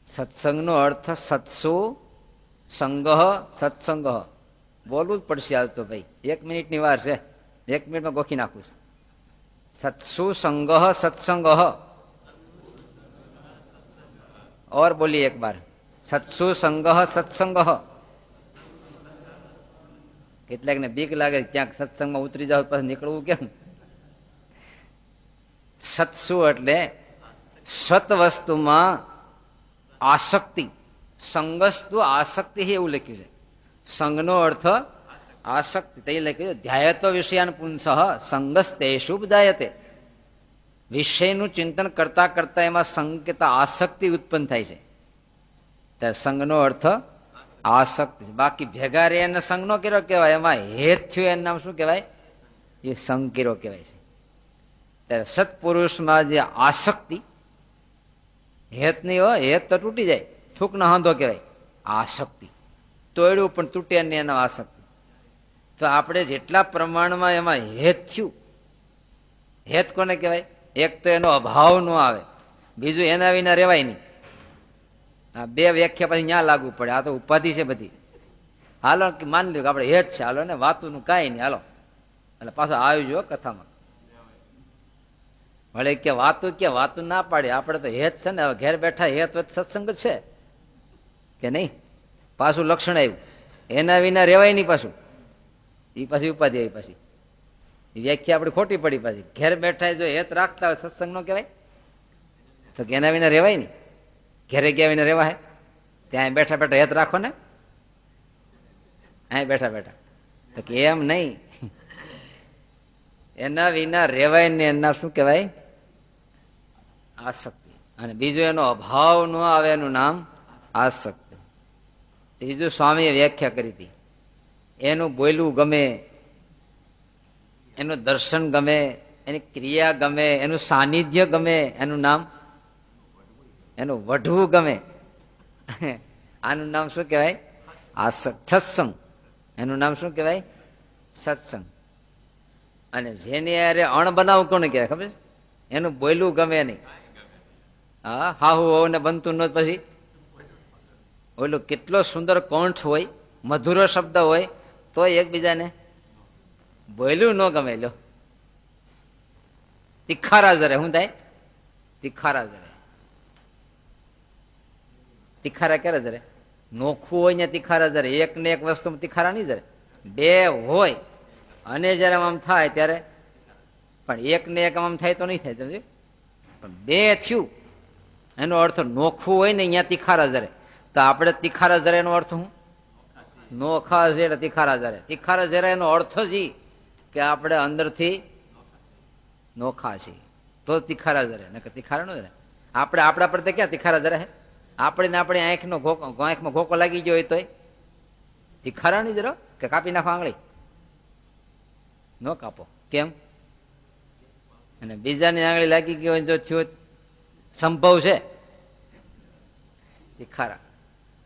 સત્સંગનો અર્થ સત્સુ સંગ, સત્સંગ. બોલવું જ પડશે આજ તો ભાઈ, 1 મિનિટની વાર છે, 1 મિનિટમાં ગોખી નાખું છું. સત્સુ સંગ સત્સંગ. और बोलिए एक बार, सत्सु संग सत्संग. કેટલાક ને બીક લાગે ક્યાંક સત્સંગમાં ઉતરી જાવ પછી નીકળવું કેમ? સત્સુ એટલે સત વસ્તુમાં આસક્તિ. સંગસ્તુ આસક્તિ એવું લખ્યું છે. સંગનો અર્થ આસક્તિ. તે લખ્યું છે ધ્યાયતો વિષયાન પુંસઃ સંગસ્તેષુ જાયતે. વિષયનું ચિંતન કરતા કરતા એમાં સંકેત આસક્તિ ઉત્પન્ન થાય છે. ત્યારે સંગનો અર્થ આસક્તિ છે. બાકી ભેગા રે એને સંગ નો કર્યો કહેવાય. એમાં હેત થયું એનું નામ શું કહેવાય? એ સંગ કર્યો કહેવાય છે. ત્યારે સત્પુરુષમાં જે આસક્તિ, હેત નહીં હોય, હેત તો તૂટી જાય, થૂક નો હાંધો કહેવાય. આસક્તિ તોડ્યું પણ તૂટે નહીં, એનો આસક્તિ. તો આપણે જેટલા પ્રમાણમાં એમાં હેત થયું હેત કોને કહેવાય? એક તો એનો અભાવ ન આવે, બીજું એના વિના રેવાય નહીં. આ બે વ્યાખ્યા પછી ન્યા લાગુ પડે. આ તો ઉપાધિ છે બધી. હાલો માની લ્યો કે આપણે હેત છે, હાલો ને વાતુનું કાંઈ નહીં, હાલો એટલે પાછો આવી જો કથામાં વળે કે વાતું ના પાડે. આપણે તો હેત છે ને, હવે ઘેર બેઠા હેત સત્સંગ છે કે નહીં? પાછું લક્ષણ આવ્યું, એના વિના રેવાય નહીં. પાછું એ પાછી ઉપાધિ આવી, પાછી એ વ્યાખ્યા આપણી ખોટી પડી. પાછી ઘેર બેઠા જો હેત રાખતા હોય સત્સંગ નો કહેવાય? તો કે એના વિના રેવાય નહીં. ઘેરે ગયા વિના રેવાય? ત્યાં બેઠા બેઠા હેત રાખો ને, અહીં બેઠા બેઠા. તો કે એમ નહીં, એના વિના રેવાય ને. એના શું કહેવાય? આસક્તિ. અને બીજું એનો અભાવ ન આવે, એનું નામ આસક્તિ. ત્રીજું સ્વામીએ વ્યાખ્યા કરી હતી, એનું બોલવું ગમે, એનું દર્શન ગમે, એની ક્રિયા ગમે, એનું સાનિધ્ય ગમે, એનું નામ, એનું વઢવું ગમે. આનું નામ શું કહેવાય? સત્સંગ. એનું નામ શું કહેવાય? સત્સંગ. અને જેની યારે અણ બનાવ કોને કહેવાય ખબર? એનું બોલવું ગમે નહીં. હા, હાહુ હોવ ને બનતું ન પછી ઓલું કેટલો સુંદર કોંઠ હોય, મધુરો શબ્દ હોય, તો એકબીજાને બોલ્યું ન ગમે. લો તિખારા જરે. શું થાય? તિખારા જરે. તિખારા ક્યારે જરે? નોખું હોય ને તિખારા જરે. એક ને એક વસ્તુ તિખારા નહીં જરે. બે હોય અને જયારે આમ થાય ત્યારે, પણ એક ને એક આમ થાય તો નહીં થાય. સમજ્યું? પણ બે થયું એનો અર્થ નોખું હોય ને અહીંયા તિખારા જરે. તો આપણે તિખારા જરે એનો અર્થ શું? નોખા છે તિખારા જરે. તિખારા જરે એનો અર્થ જ કે આપણે અંદરથી નોખા છીએ, તો તિખારા જરે. ને તિખારા નો જરે. આપણે આપણા પર ક્યાં તિખારા જરે? આપણે આપણી આંખમાં ઘોકો લાગી ગયો હોય તો તિખારા નહીં જરો કે કાપી નાખો આંગળી? ન કાપો. કેમ? અને બીજાની આંગળી લાગી ગઈ હોય જો થયો સંભવ છે તિખારા.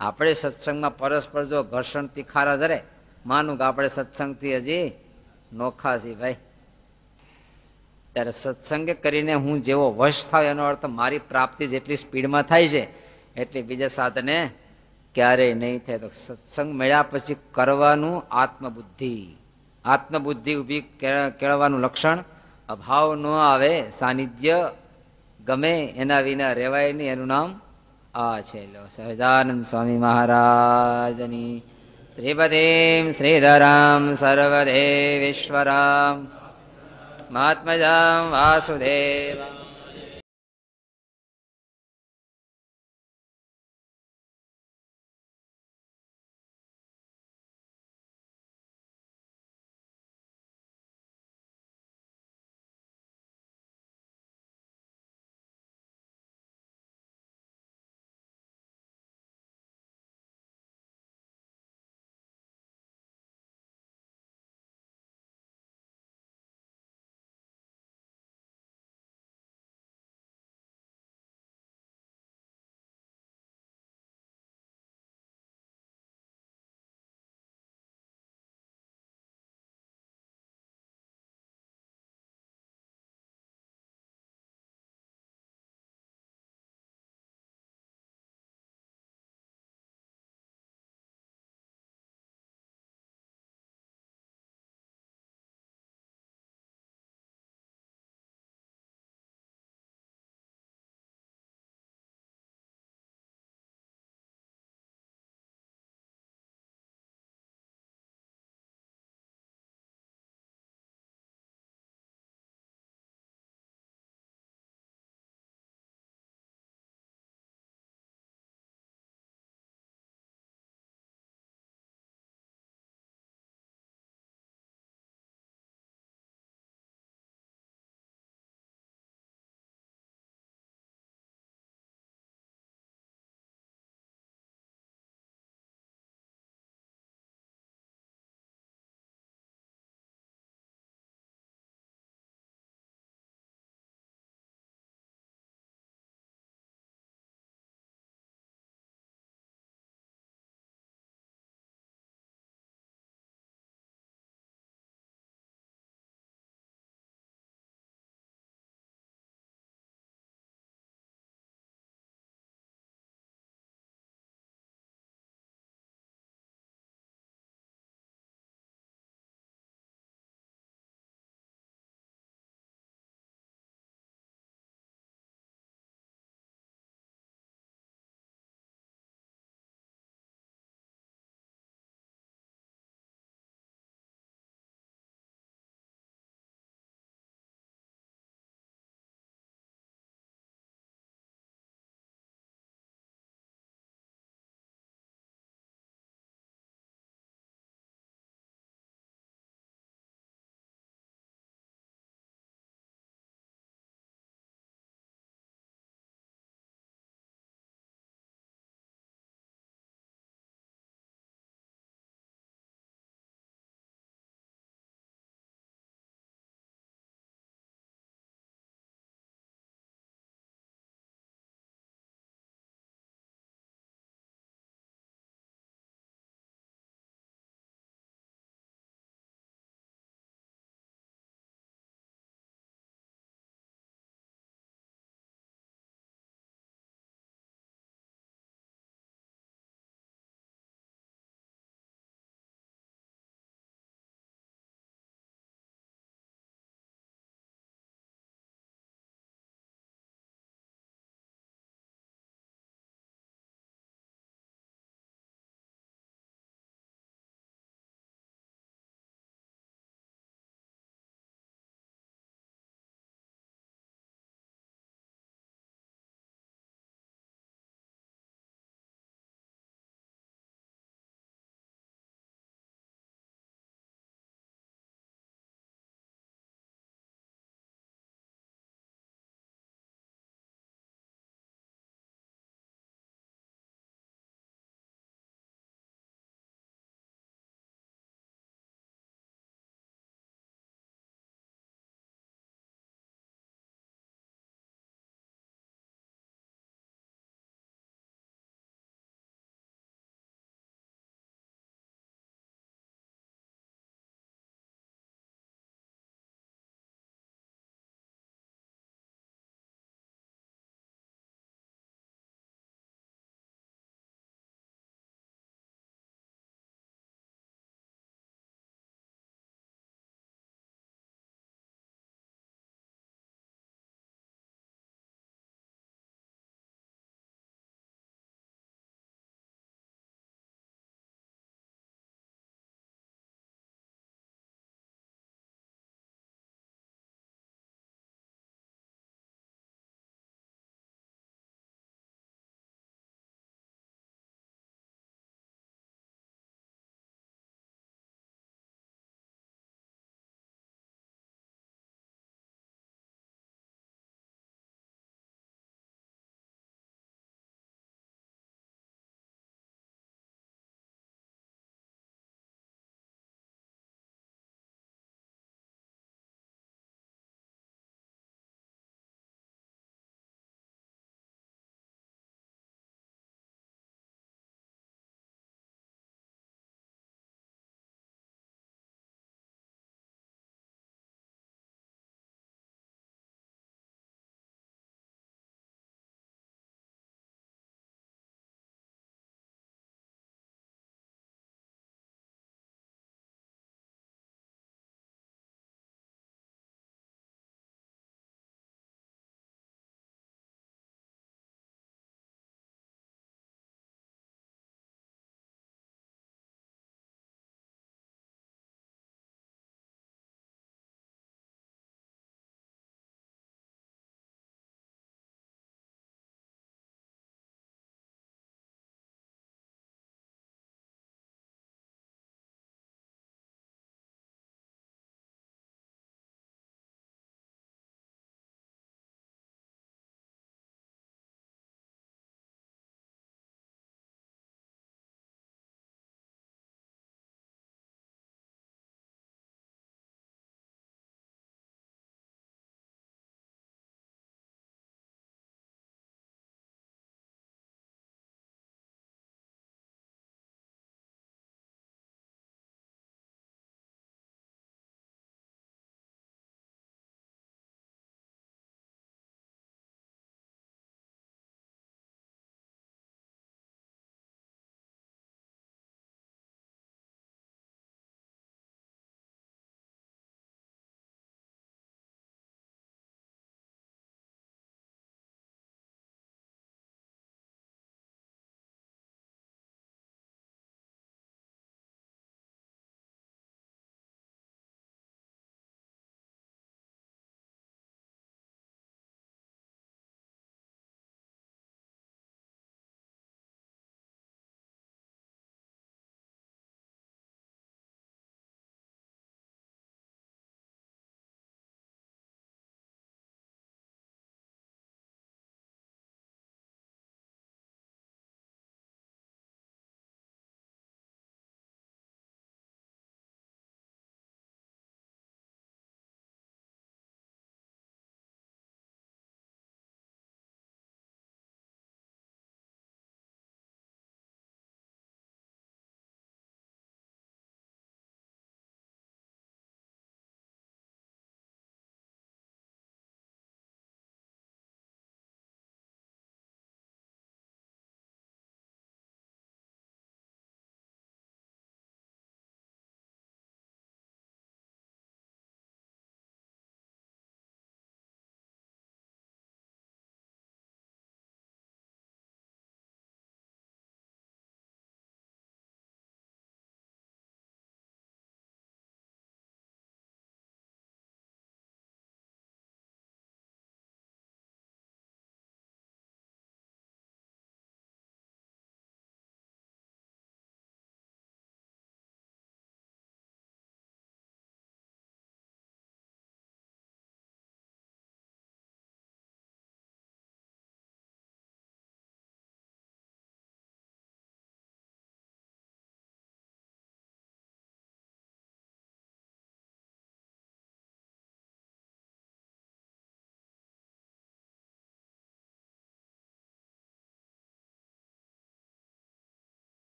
આપણે સત્સંગમાં પરસ્પર જો ઘર્ષણ તિખારા ધરે, માનું કે આપણે સત્સંગથી હજી નોખા છીએ ભાઈ. ત્યારે સત્સંગ કરીને હું જેવો વશ થાય એનો અર્થ મારી પ્રાપ્તિ જેટલી સ્પીડમાં થાય છે એટલે બીજા સાધને ક્યારેય નહીં થાય. તો સત્સંગ મળ્યા પછી કરવાનું આત્મબુદ્ધિ. આત્મબુદ્ધિ ઉભી કેળવાનું લક્ષણ અભાવ ન આવે, સાનિધ્ય ગમે, એના વિના રેવાય નહીં. એનું નામ આ છે. સહજાનંદ સ્વામી મહારાજની શ્રીપતિમ શ્રીધરામ સર્વદેવેશ્વરામ મહાત્મજામ વાસુદેવ